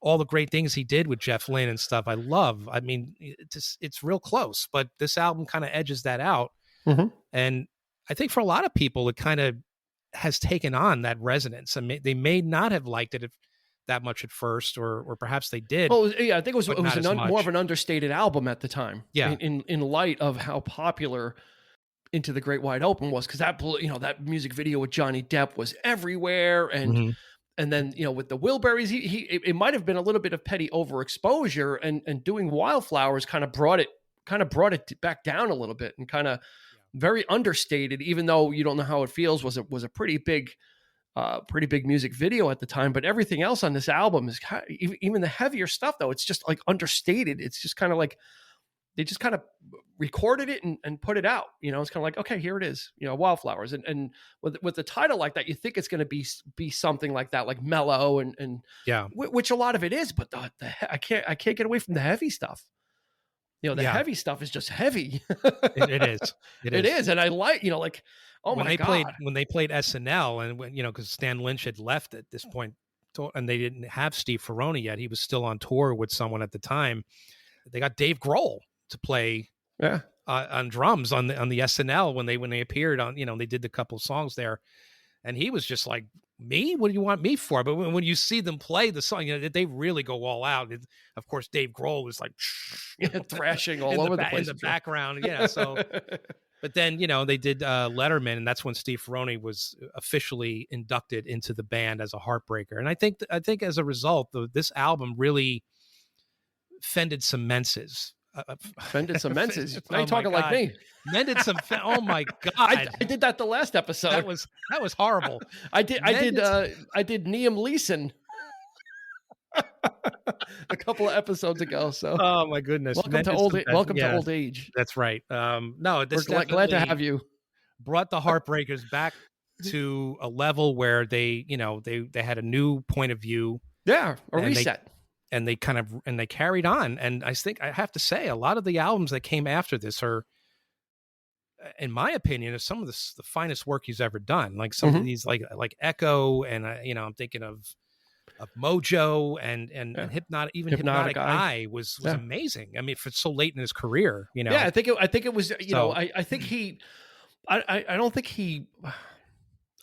all the great things he did with Jeff Lynne and stuff I love. I mean, it's real close, but this album kind of edges that out. Mm-hmm. And I think for a lot of people, it kind of has taken on that resonance. I mean, they may not have liked it that much at first, or perhaps they did. Well, yeah, I think it was more of an understated album at the time. Yeah. In light of how popular Into the Great Wide Open was, because that music video with Johnny Depp was everywhere, and then with the Wilburys, it might have been a little bit of Petty overexposure, and doing Wildflowers kind of brought it back down a little bit, and kind of very understated, even though you don't know how it feels was a pretty big music video at the time. But everything else on this album is even the heavier stuff, though, it's just like understated. It's just kind of like they just kind of recorded it and put it out. It's kind of like, okay, here it is, Wildflowers. And with the title like that, you think it's going to be something like that, like mellow and which a lot of it is, but I can't get away from the heavy stuff. Heavy stuff is just heavy. It is. It is. And I like, oh when my God. When they played SNL, and when, because Stan Lynch had left at this point, and they didn't have Steve Ferroni yet. He was still on tour with someone at the time. They got Dave Grohl to play on drums on the SNL when they appeared on, they did the couple songs there, and he was just like, me? What do you want me for? But when you see them play the song, they really go all out. Of course, Dave Grohl is like thrashing all over the place in the background. Yeah. So, but then, they did Letterman, and that's when Steve Ferroni was officially inducted into the band as a heartbreaker. And I think as a result, this album really fended some menses. Fended some menses. Now you're talking like me. Mended some. Oh my God! I did that the last episode. That was horrible. I did Liam Neeson a couple of episodes ago. So oh my goodness! Welcome to old age. That's right. No, we're glad to have you. Brought the Heartbreakers back to a level where they had a new point of view. Yeah, a reset. And they carried on. And I think I have to say, a lot of the albums that came after this are, in my opinion, is some of the finest work he's ever done. Like some of these, like Echo, and I'm thinking of Mojo and Hypnotic Eye was amazing. I mean, for so late in his career, Yeah, I think it was. I think he.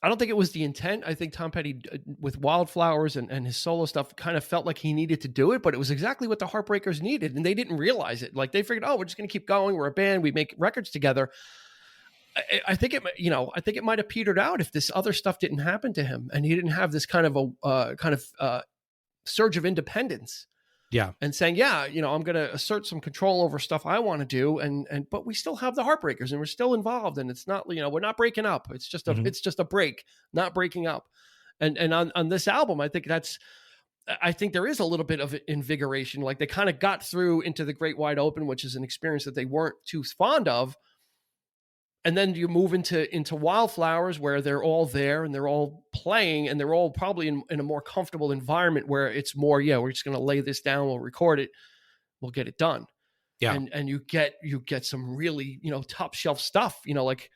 I don't think it was the intent. I think Tom Petty, with Wildflowers and his solo stuff, kind of felt like he needed to do it, but it was exactly what the Heartbreakers needed, and they didn't realize it. Like, they figured, we're just going to keep going. We're a band. We make records together. I think it might have petered out if this other stuff didn't happen to him, and he didn't have this kind of surge of independence. Yeah. And saying, I'm going to assert some control over stuff I want to do. But we still have the Heartbreakers, and we're still involved, and it's not, we're not breaking up. It's just it's just a break, not breaking up. And on this album, I think that's I think there is a little bit of invigoration. Like they kind of got through into the Great Wide Open, which is an experience that they weren't too fond of. And then you move into Wildflowers, where they're all there and they're all playing, and they're all probably in a more comfortable environment where it's more, we're just going to lay this down, we'll record it, we'll get it done. Yeah. And you get some really, top shelf stuff, like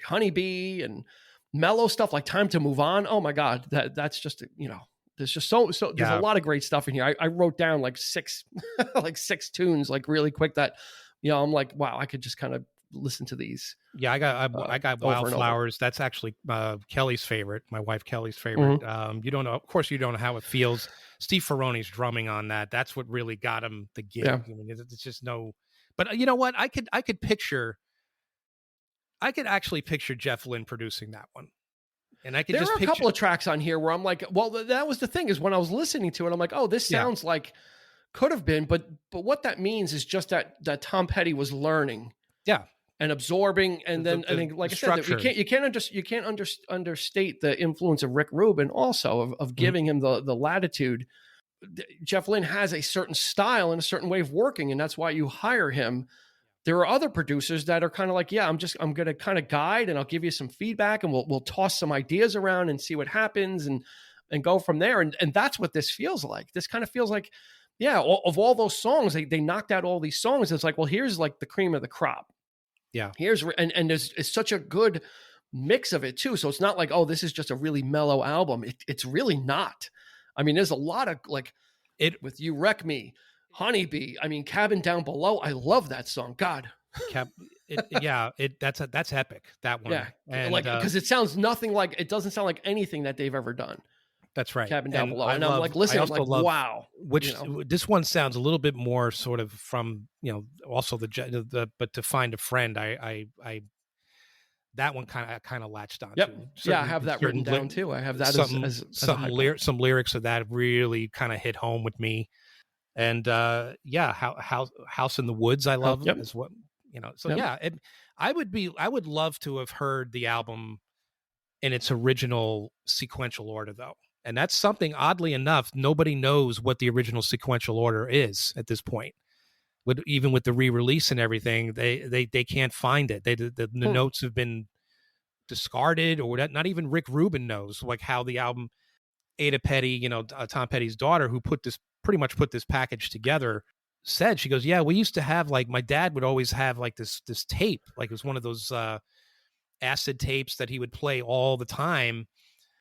Honeybee and mellow stuff like Time to Move On. Oh my God. That's just, there's just so there's a lot of great stuff in here. I wrote down like six tunes, like really quick that, I'm like, wow, I could just kind of listen to these. Yeah. I got Wildflowers. That's actually Kelly's favorite, my wife Kelly's favorite. Mm-hmm. You don't know, of course you don't know how it feels. Steve Ferrone's drumming on that. That's what really got him the gig. Yeah. I mean, it's just but you know what? I could actually picture Jeff Lynne producing that one. And I could there just are a couple of tracks on here where I'm like, well, that was the thing, is when I was listening to it, I'm like, oh, this sounds like could have been, but what that means is just that Tom Petty was learning. Yeah. And absorbing, and then I think, like I said, you can't understate the influence of Rick Rubin also of giving him the latitude. Jeff Lynne has a certain style and a certain way of working, and that's why you hire him. There are other producers that are kind of like, I'm going to kind of guide, and I'll give you some feedback, and we'll toss some ideas around and see what happens, and go from there. And that's what this feels like. This kind of feels like, of all those songs, they knocked out all these songs. It's like, well, here's like the cream of the crop. Yeah. And it's such a good mix of it too. So it's not like, oh, this is just a really mellow album. It's really not. I mean, there's a lot of like with You Wreck Me, Honeybee. I mean, Cabin Down Below. I love that song. God. That's epic. That one. Yeah. And, because it sounds nothing like, it doesn't sound like anything that they've ever done. That's right. Cabin Down Below. And I'm like, listen, I'm like, wow. Which this one sounds a little bit more sort of from, also but To Find a Friend. I that one kind of latched on. Yep. I have that written down too. I have that as some lyrics of that really kind of hit home with me. And House in the Woods, I love as what, so I would love to have heard the album in its original sequential order though. And that's something, oddly enough, nobody knows what the original sequential order is at this point. Even with the re-release and everything, they can't find it. The notes have been discarded, or not even Rick Rubin knows like how the album. Ada Petty, Tom Petty's daughter, who pretty much put this package together, said, she goes, we used to have like, my dad would always have like this tape, like it was one of those acid tapes that he would play all the time.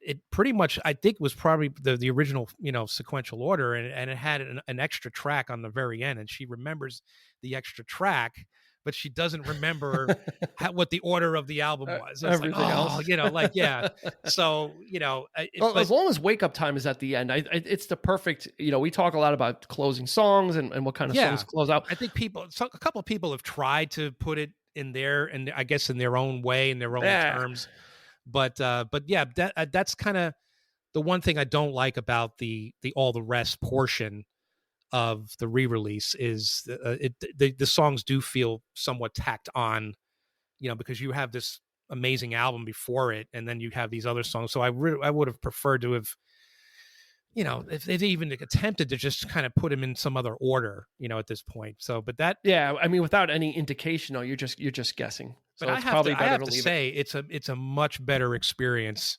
It pretty much, I think, was probably the original, sequential order, and it had an extra track on the very end, and she remembers the extra track, but she doesn't remember what the order of the album was. Everything else, So as long as Wake Up Time is at the end, it's the perfect. We talk a lot about closing songs and what kind of songs close out. I think a couple of people have tried to put it in there, and I guess in their own way, in their own terms. But that's kind of the one thing I don't like about the All the Rest portion of the re-release is the songs do feel somewhat tacked on, because you have this amazing album before it, and then you have these other songs. So I would have preferred to have, if they even attempted to just kind of put them in some other order, at this point. So, but that, I mean, without any indication, you're just guessing. So but I have to say, it's a much better experience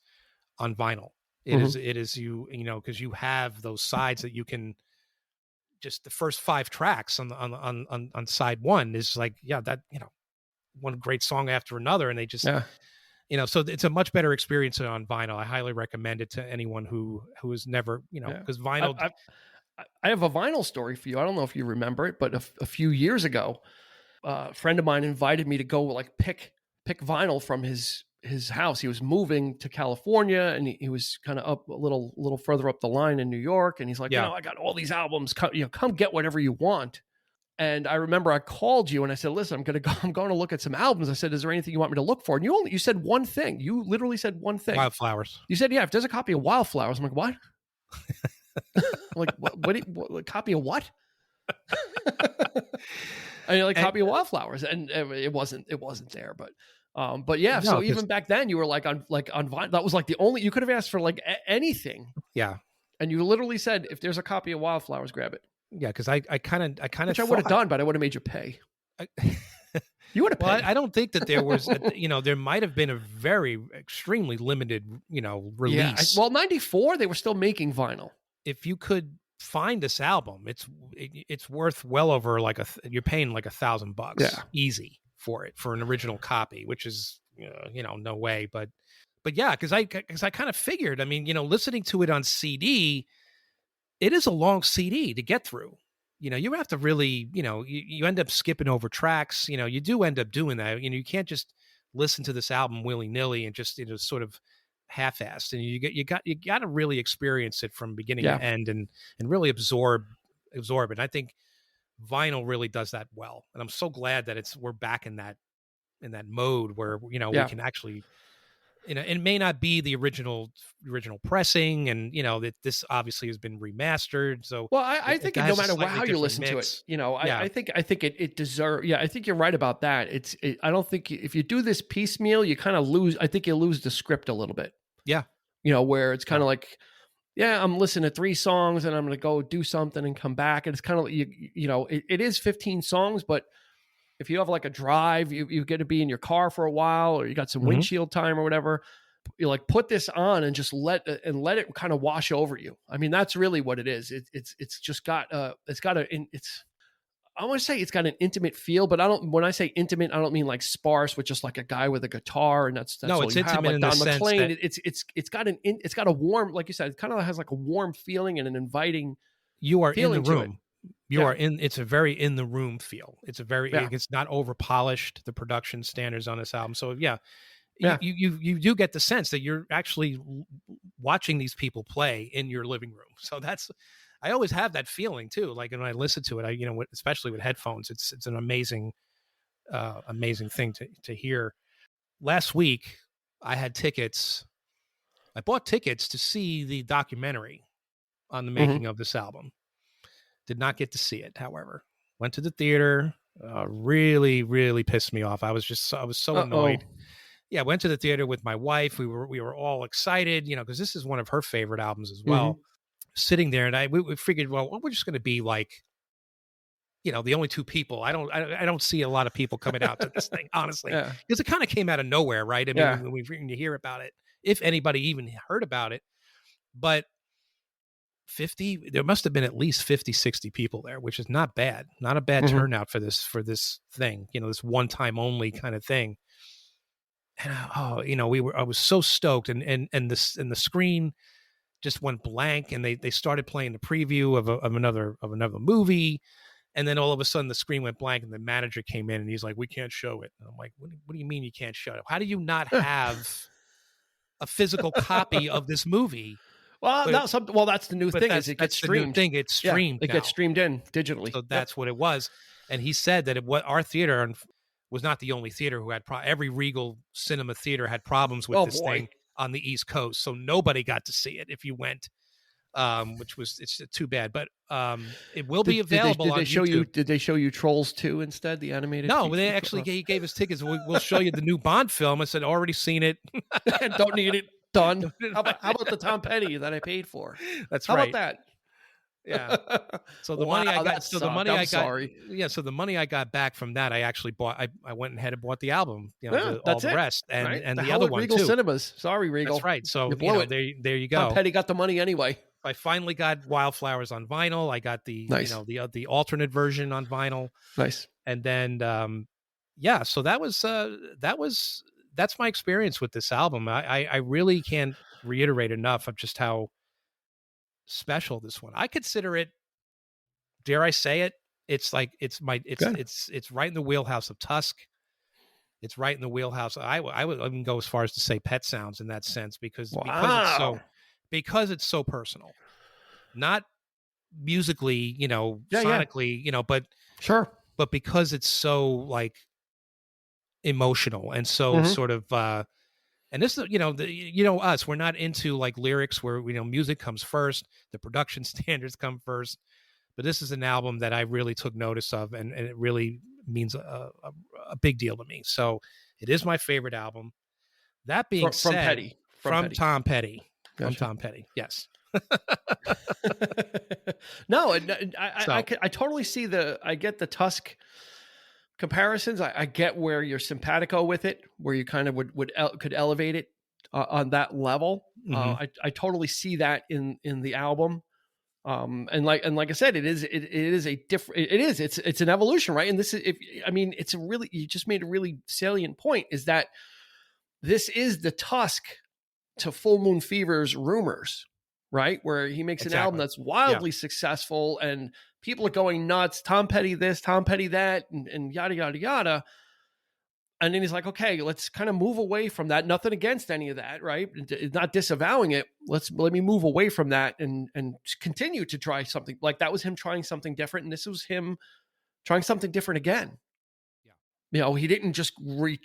on vinyl. It is because you have those sides that you can. Just the first 5 tracks on side one is like, one great song after another, and they just, so it's a much better experience on vinyl. I highly recommend it to anyone who has never, because vinyl. I have a vinyl story for you. I don't know if you remember it, but a few years ago, a friend of mine invited me to go like pick vinyl from his house. He was moving to California, and he was kind of up a little further up the line in New York. And he's like, I got all these albums. Come get whatever you want. And I remember I called you and I said, listen, I'm going to look at some albums. I said, is there anything you want me to look for? And you said one thing. You literally said one thing. Wildflowers. You said, if there's a copy of Wildflowers. I'm like, what? I'm like, what copy of what? I mean, like copy of Wildflowers, and it wasn't there, but so even back then you were like on vinyl. That was like the only, you could have asked for like anything. Yeah. And you literally said, if there's a copy of Wildflowers, grab it. Yeah, because I kind of Which I would have done, but I would have made you pay. You would have Well, paid. I don't think that there was, there might have been a very extremely limited, release. Well, 94, they were still making vinyl. If you could find this album, it's worth well over you're paying like $1,000 easy for it, for an original copy, which is, no way. But yeah, because I kind of figured, listening to it on CD, it is a long CD to get through. You have to really, you end up skipping over tracks. You do end up doing that. You can't just listen to this album willy nilly and just, sort of half-assed. And you got to really experience it from beginning to end and really absorb it. And I think vinyl really does that well. And I'm so glad that we're back in that mode where, we can actually, it may not be the original pressing, and that this obviously has been remastered. So, well, I think no matter how you listen to it, I think it deserves. Yeah, I think you're right about that. I don't think if you do this piecemeal, you kind of lose. I think you lose the script a little bit. Yeah, where it's kind of like, I'm listening to 3 songs and I'm going to go do something and come back, and it's kind of it is 15 songs, but if you have like a drive, you get to be in your car for a while, or you got some windshield time or whatever, you like put this on and just let it kind of wash over you. That's really what it is. It's just got I want to say it's got an intimate feel, but when I say intimate, I don't mean like sparse with just like a guy with a guitar and that's no, all it's you intimate have. Like in Don the sense McLean, that it's got a warm, like you said, it kind of has like a warm feeling and an inviting. You are in the room. You are in. It's a very in the room feel. It's it's not over polished, the production standards on this album. So you do get the sense that you're actually watching these people play in your living room. So I always have that feeling too. Like when I listen to it, especially with headphones, it's an amazing thing to hear. Last week I had tickets. I bought tickets to see the documentary on the making of this album. Did not get to see it, however. Went to the theater. Really, really pissed me off. I was so annoyed. Yeah, went to the theater with my wife. We were all excited, because this is one of her favorite albums as well. Sitting there, and we figured, well, we're just going to be like, the only 2 people. I don't see a lot of people coming out to this thing, honestly, because it kind of came out of nowhere, right? When you hear about it, if anybody even heard about it, but there must have been at least 50, 60 people there, which is not bad. Not a bad turnout for this thing, this one time only kind of thing. And I was so stoked, and the screen just went blank, and they started playing the preview of another movie. And then all of a sudden the screen went blank, and the manager came in and he's like, "We can't show it." And I'm like, what do you mean you can't show it? How do you not have a physical copy of this movie? Well, that's the new thing. Is it gets streamed? It's streamed. It gets streamed in digitally. So that's what it was. And he said that our theater was not the only theater who had every Regal Cinema theater had problems with this thing on the East Coast. So nobody got to see it if you went, it's too bad. But it will be available on YouTube. Did they show you Trolls 2 instead, the animated? No, they actually he gave us tickets. We'll show you the new Bond film. I said, already seen it. Don't need it. Done. How about the Tom Petty that I paid for? How about that? Yeah. So the money I got. So the money I got. Yeah. So the money I got back from that, I actually bought. I went ahead and bought the album. All the rest, and the other one Regal too. Cinemas. Sorry, Regal. That's right. So there you go. Tom Petty got the money anyway. I finally got Wildflowers on vinyl. I got the the alternate version on vinyl. Nice. And then so that's my experience with this album. I really can't reiterate enough of just how special this one. I consider it, dare I say it, it's right in the wheelhouse of Tusk. It's right in the wheelhouse. I would even go as far as to say Pet Sounds in that sense, because it's so personal. Not musically, sonically, but sure. But because it's so like emotional and so sort of and this is us, we're not into like lyrics where music comes first, the production standards come first, but this is an album that I really took notice of, and it really means a big deal to me. So it is my favorite album. That being said, from Tom Petty. From Tom Petty, yes. No, I So, totally see I get the Tusk comparisons. I get where you're simpatico with it, where you kind of could elevate it on that level. mhm. I totally see that in the album. And like I said, it is a different, it's an evolution, right? And this is, it's a really, you just made a really salient point, is that this is the Tusk to Full Moon Fever's Rumors, right? Where he makes an album Exactly. that's wildly successful and people are going nuts. Tom Petty this, Tom Petty that, and yada, yada, yada. And then he's like, okay, let's kind of move away from that. Nothing against any of that, right? Not disavowing it. Let me move away from that and continue to try something. Like that was him trying something different, and this was him trying something different again. Yeah. You know, he didn't just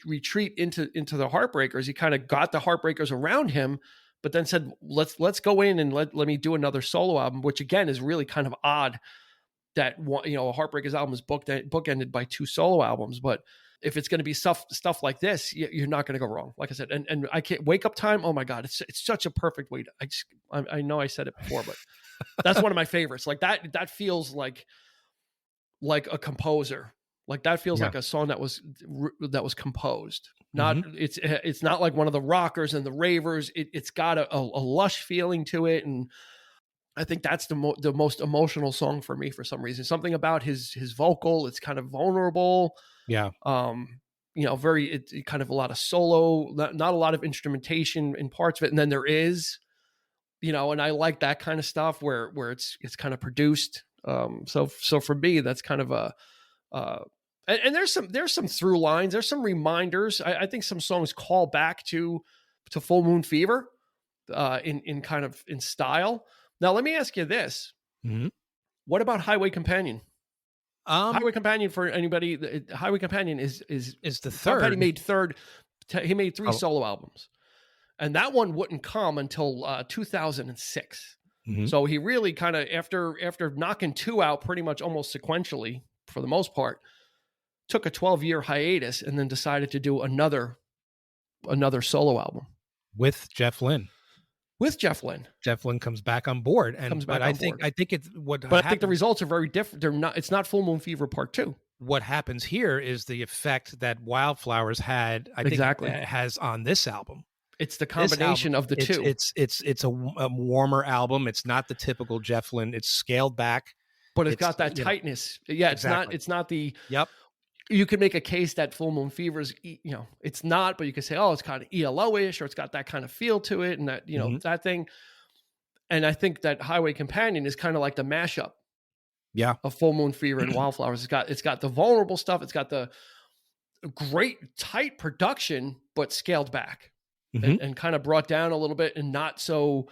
retreat into the Heartbreakers. He kind of got the Heartbreakers around him, but then said, let's go in and let me do another solo album, which again is really kind of odd that, you know, a Heartbreakers album is bookended by 2 solo albums. But if it's going to be stuff like this, you're not going to go wrong. Like I said, and I can't, Wake Up Time. Oh my God. It's such a perfect way to, I know I said it before, but that's one of my favorites. Like that feels like a composer. Like that feels like a song that was composed. Not, it's not like one of the rockers and the ravers. It's got a lush feeling to it. And I think that's the most emotional song for me for some reason. Something about his vocal. It's kind of vulnerable. Yeah. You know, it's kind of a lot of solo, not a lot of instrumentation in parts of it. And then there is, you know, and I like that kind of stuff where it's kind of produced. So for me, that's kind of and there's some through lines. There's some reminders. I think some songs call back to Full Moon Fever, in kind of in style. Now, let me ask you this. Mm-hmm. What about Highway Companion? Highway Companion, for anybody, Highway Companion is the third. Petty made third. He made 3 solo albums, and that one wouldn't come until 2006. Mm-hmm. So he really kind of, after knocking 2 out pretty much almost sequentially for the most part, took a 12-year hiatus and then decided to do another solo album with Jeff Lynne. Jeff Lynne comes back on board, I think it's what. But I think the results are very different. They're not. It's not Full Moon Fever Part 2. What happens here is the effect that Wildflowers had. I think has on this album. It's the combination of the two. It's a warmer album. It's not the typical Jeff Lynne. It's scaled back, but it's got that tightness. Yeah, exactly. It's not the. Yep. You can make a case that Full Moon Fever's, you know, it's not, but you could say, oh, it's kind of ELO-ish, or it's got that kind of feel to it, and that, you know, that thing. And I think that Highway Companion is kind of like the mashup, of Full Moon Fever and Wildflowers. It's got the vulnerable stuff. It's got the great tight production, but scaled back and kind of brought down a little bit, and not so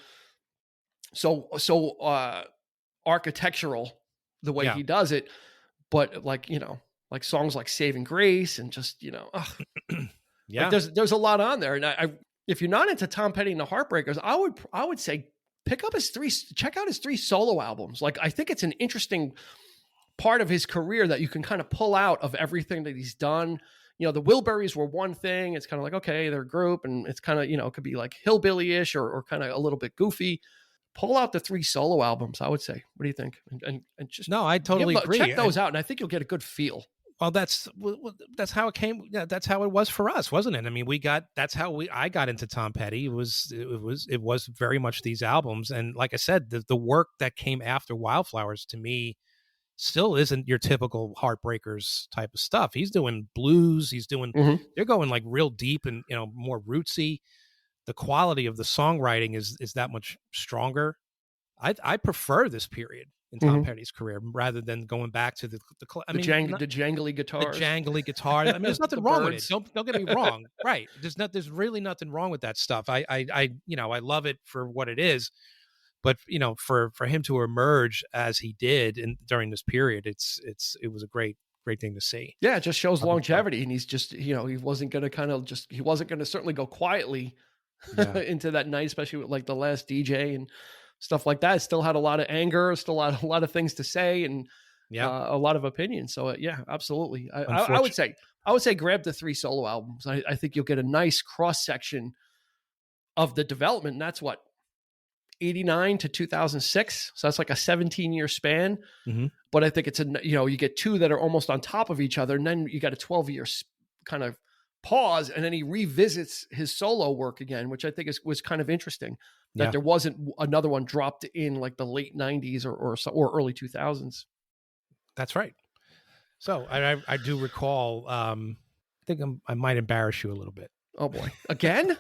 architectural the way he does it, but like, you know, like songs like Saving Grace and just, you know, like there's a lot on there. And I if you're not into Tom Petty and the Heartbreakers, I would say check out his 3 solo albums. Like, I think it's an interesting part of his career that you can kind of pull out of everything that he's done. You know, the Wilburys were one thing. It's kind of like, okay, they're a group, and it's kind of, you know, it could be like hillbilly-ish or kind of a little bit goofy. Pull out the 3 solo albums, I would say. What do you think? And just no, I totally agree. Check those out, and I think you'll get a good feel. Well, that's how it came. Yeah, that's how it was for us, wasn't it? I mean, I got into Tom Petty. It was very much these albums, and like I said, the work that came after Wildflowers to me still isn't your typical Heartbreakers type of stuff. He's doing blues. He's doing. They're going like real deep and, you know, more rootsy. The quality of the songwriting is that much stronger. I prefer this period in Tom Petty's career rather than going back to the jangly guitars. The jangly guitar. I mean, there's nothing wrong with it. Don't get me wrong. Right. There's really nothing wrong with that stuff. I you know, I love it for what it is. But, you know, for him to emerge as he did during this period, it was a great thing to see. Yeah, it just shows longevity, and he's just, you know, he wasn't going to certainly go quietly into that night, especially with like The Last DJ and stuff like that. It still had a lot of anger, still a lot of things to say, and a lot of opinions. So yeah, absolutely. I would say grab the 3 solo albums. I think you'll get a nice cross section of the development. And that's what, 89 to 2006. So that's like a 17-year span. Mm-hmm. But I think it's you get two that are almost on top of each other, and then you got a 12-year kind of pause, and then he revisits his solo work again, which I think was kind of interesting. That there wasn't another one dropped in like the late 90s or early 2000s. That's right. So I do recall. I think I might embarrass you a little bit. Oh boy, again?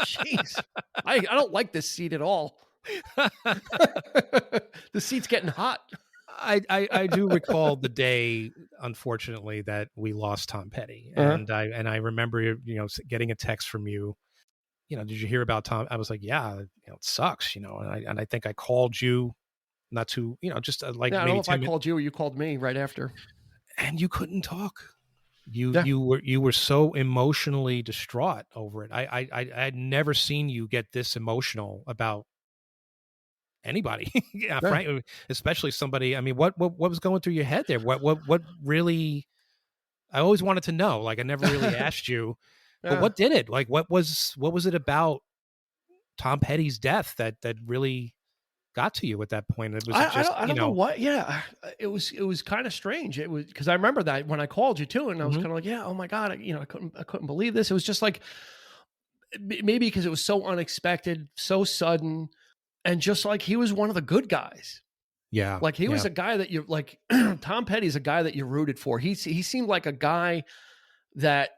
Jeez, I don't like this seat at all. The seat's getting hot. I do recall the day, unfortunately, that we lost Tom Petty, and I remember getting a text from you. Did you hear about Tom? I was like, yeah, it sucks, and I think I called you, not to, just like, I don't know if I called you or you called me right after, and you couldn't talk. You were so emotionally distraught over it. I had never seen you get this emotional about anybody. Frankly, especially somebody. I mean, what was going through your head there? What really? I always wanted to know. Like, I never really asked you. But what did it? Like, what was it about Tom Petty's death that really got to you at that point? It was I don't know what. Yeah, it was kind of strange. It was because I remember that when I called you too, and I was kind of like, yeah, oh my god, I couldn't believe this. It was just like maybe because it was so unexpected, so sudden, and just like he was one of the good guys. Yeah, like he was a guy that you like. Tom Petty's a guy that you rooted for. He seemed like a guy that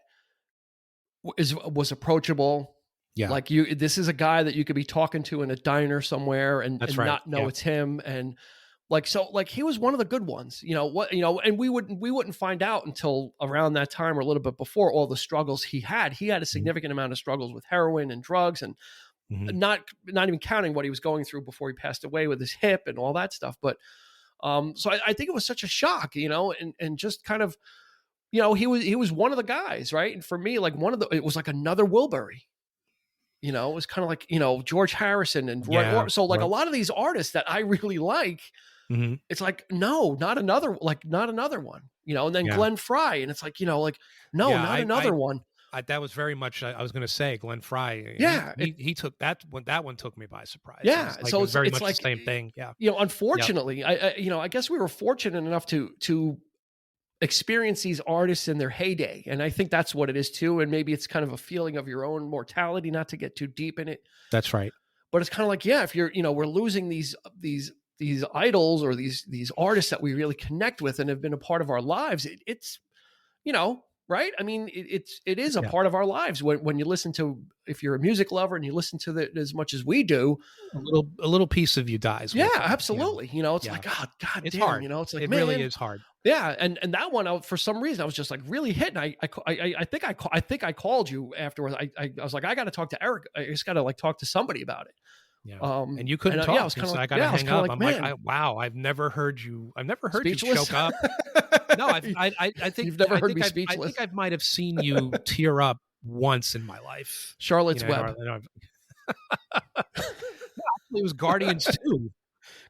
was approachable. Yeah. Like this is a guy that you could be talking to in a diner somewhere and not know it's him. And like, so like he was one of the good ones, and we wouldn't find out until around that time or a little bit before all the struggles he had. He had a significant amount of struggles with heroin and drugs and not even counting what he was going through before he passed away with his hip and all that stuff. But so I think it was such a shock, and just kind of, he was one of the guys, right? And for me, like it was like another Wilbury, it was kind of like, George Harrison and so like a lot of these artists that I really like, it's like, no, not another one, and then Glenn Frey. And it's like, not another one. That was very much, I was going to say Glenn Frey. Yeah. He took that one took me by surprise. Yeah. So it's very much like the same thing. Yeah. Unfortunately, I guess we were fortunate enough to experience these artists in their heyday. And I think that's what it is too. And maybe it's kind of a feeling of your own mortality, not to get too deep in it. That's right. But it's kind of like, if you're, we're losing these idols or these artists that we really connect with and have been a part of our lives. It's, right. I mean, it is a part of our lives when you listen to, if you're a music lover and you listen to it as much as we do, a little piece of you dies. Yeah, absolutely. It's like, God it's damn, hard. It's like, it man, really is hard. Yeah. And that one, for some reason, I was just like really hit. And I think I called you afterwards. I was like, I got to talk to Erik. I just got to like talk to somebody about it. Yeah. And you couldn't talk. Yeah, I was kind of like, I got to hang up. Like, I'm man, like, wow, I've never heard you speechless? choke up. No, I think you've never heard me speechless. I think I might have seen you tear up once in my life. Charlotte's Web. It was Guardians 2.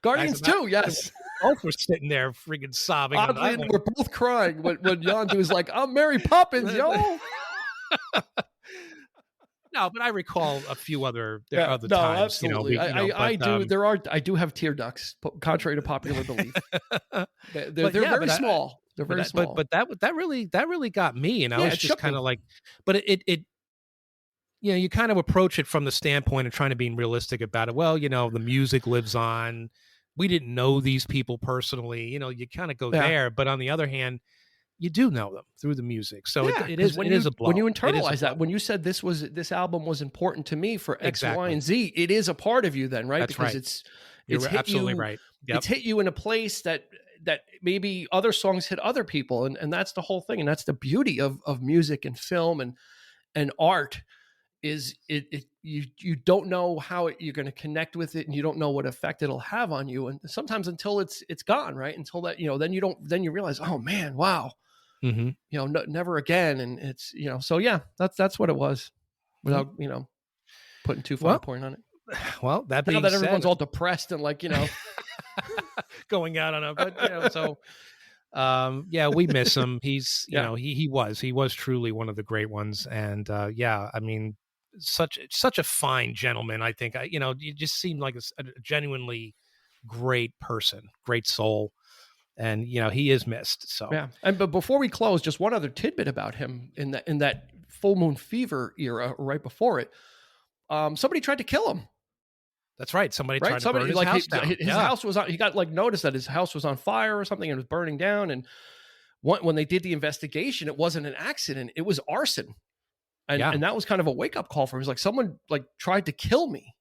Guardians 2, yes. Both were sitting there freaking sobbing. Oddly, we're both crying when Yondu was like, I'm Mary Poppins, yo. No, but I recall a few other times. Absolutely. I do have tear ducts, contrary to popular belief. They're very small. They're very small. But that really got me, and I was just kind of like, but it you kind of approach it from the standpoint of trying to be realistic about it. Well, the music lives on. We didn't know these people personally. You kind of go there, but on the other hand, you do know them through the music. So it is a blow. When you internalize that, when you said this album was important to me for X, Y, and Z, it is a part of you then, right? That's because right. It's absolutely right. Yep. It's hit you in a place that maybe other songs hit other people. And that's the whole thing. And that's the beauty of music and film and art is you don't know how you're going to connect with it, and you don't know what effect it'll have on you. And sometimes until it's gone, right? Until that, then you realize, oh man, wow. Never again. And it's, so yeah, that's what it was without, putting too far a point on it. Well, that being now that said, everyone's all depressed and like, going out on we miss him. He's, he was truly one of the great ones. And I mean, such a fine gentleman. I think, you just seem like a genuinely great person, great soul. And, he is missed. So, yeah. But before we close, just one other tidbit about him in that Full Moon Fever era, right before it, somebody tried to kill him. That's right. Somebody tried to burn his house down. His house was on, he got notice that his house was on fire or something and it was burning down. And when they did the investigation, it wasn't an accident. It was arson. And that was kind of a wake up call for him. He was like, someone tried to kill me.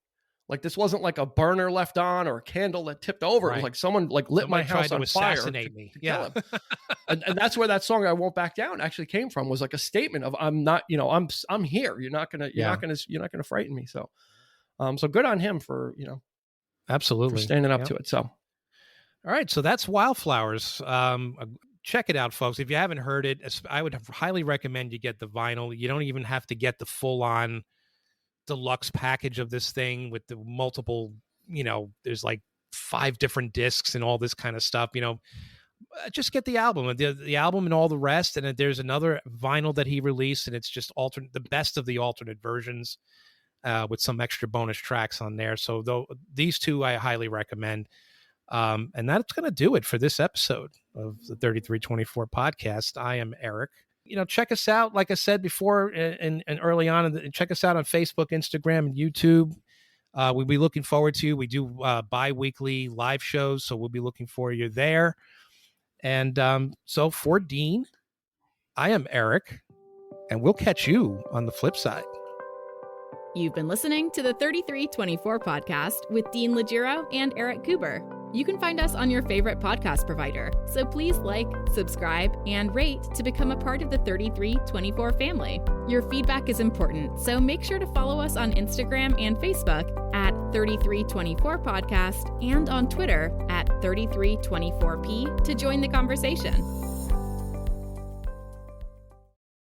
Like, this wasn't like a burner left on or a candle that tipped over. Right. It was like someone lit my house on fire. Assassinate me. Yeah. and that's where that song "I Won't Back Down" actually came from. Was like a statement of, I'm not, I'm here. You're not gonna frighten me. So, so good on him for absolutely for standing up to it. So, all right. So that's Wildflowers. Check it out, folks. If you haven't heard it, I would highly recommend you get the vinyl. You don't even have to get the full on deluxe package of this thing with the multiple, there's like 5 different discs and all this kind of stuff. Just get the album, the album and all the rest. And there's another vinyl that he released, and it's just the best of the alternate versions with some extra bonus tracks on there. So these 2 I highly recommend. And that's going to do it for this episode of the 3324 podcast. I am Erik. Check us out. Like I said before and early on, check us out on Facebook, Instagram, and YouTube. We'll be looking forward to, we do bi-weekly live shows, so we'll be looking for you there. And so for Dean, I am Erik, and we'll catch you on the flip side. You've been listening to the 3324 podcast with Dean Legiro and Erik Kuber. You can find us on your favorite podcast provider, so please like, subscribe, and rate to become a part of the 3324 family. Your feedback is important, so make sure to follow us on Instagram and Facebook at 3324 podcast and on Twitter at 3324p to join the conversation.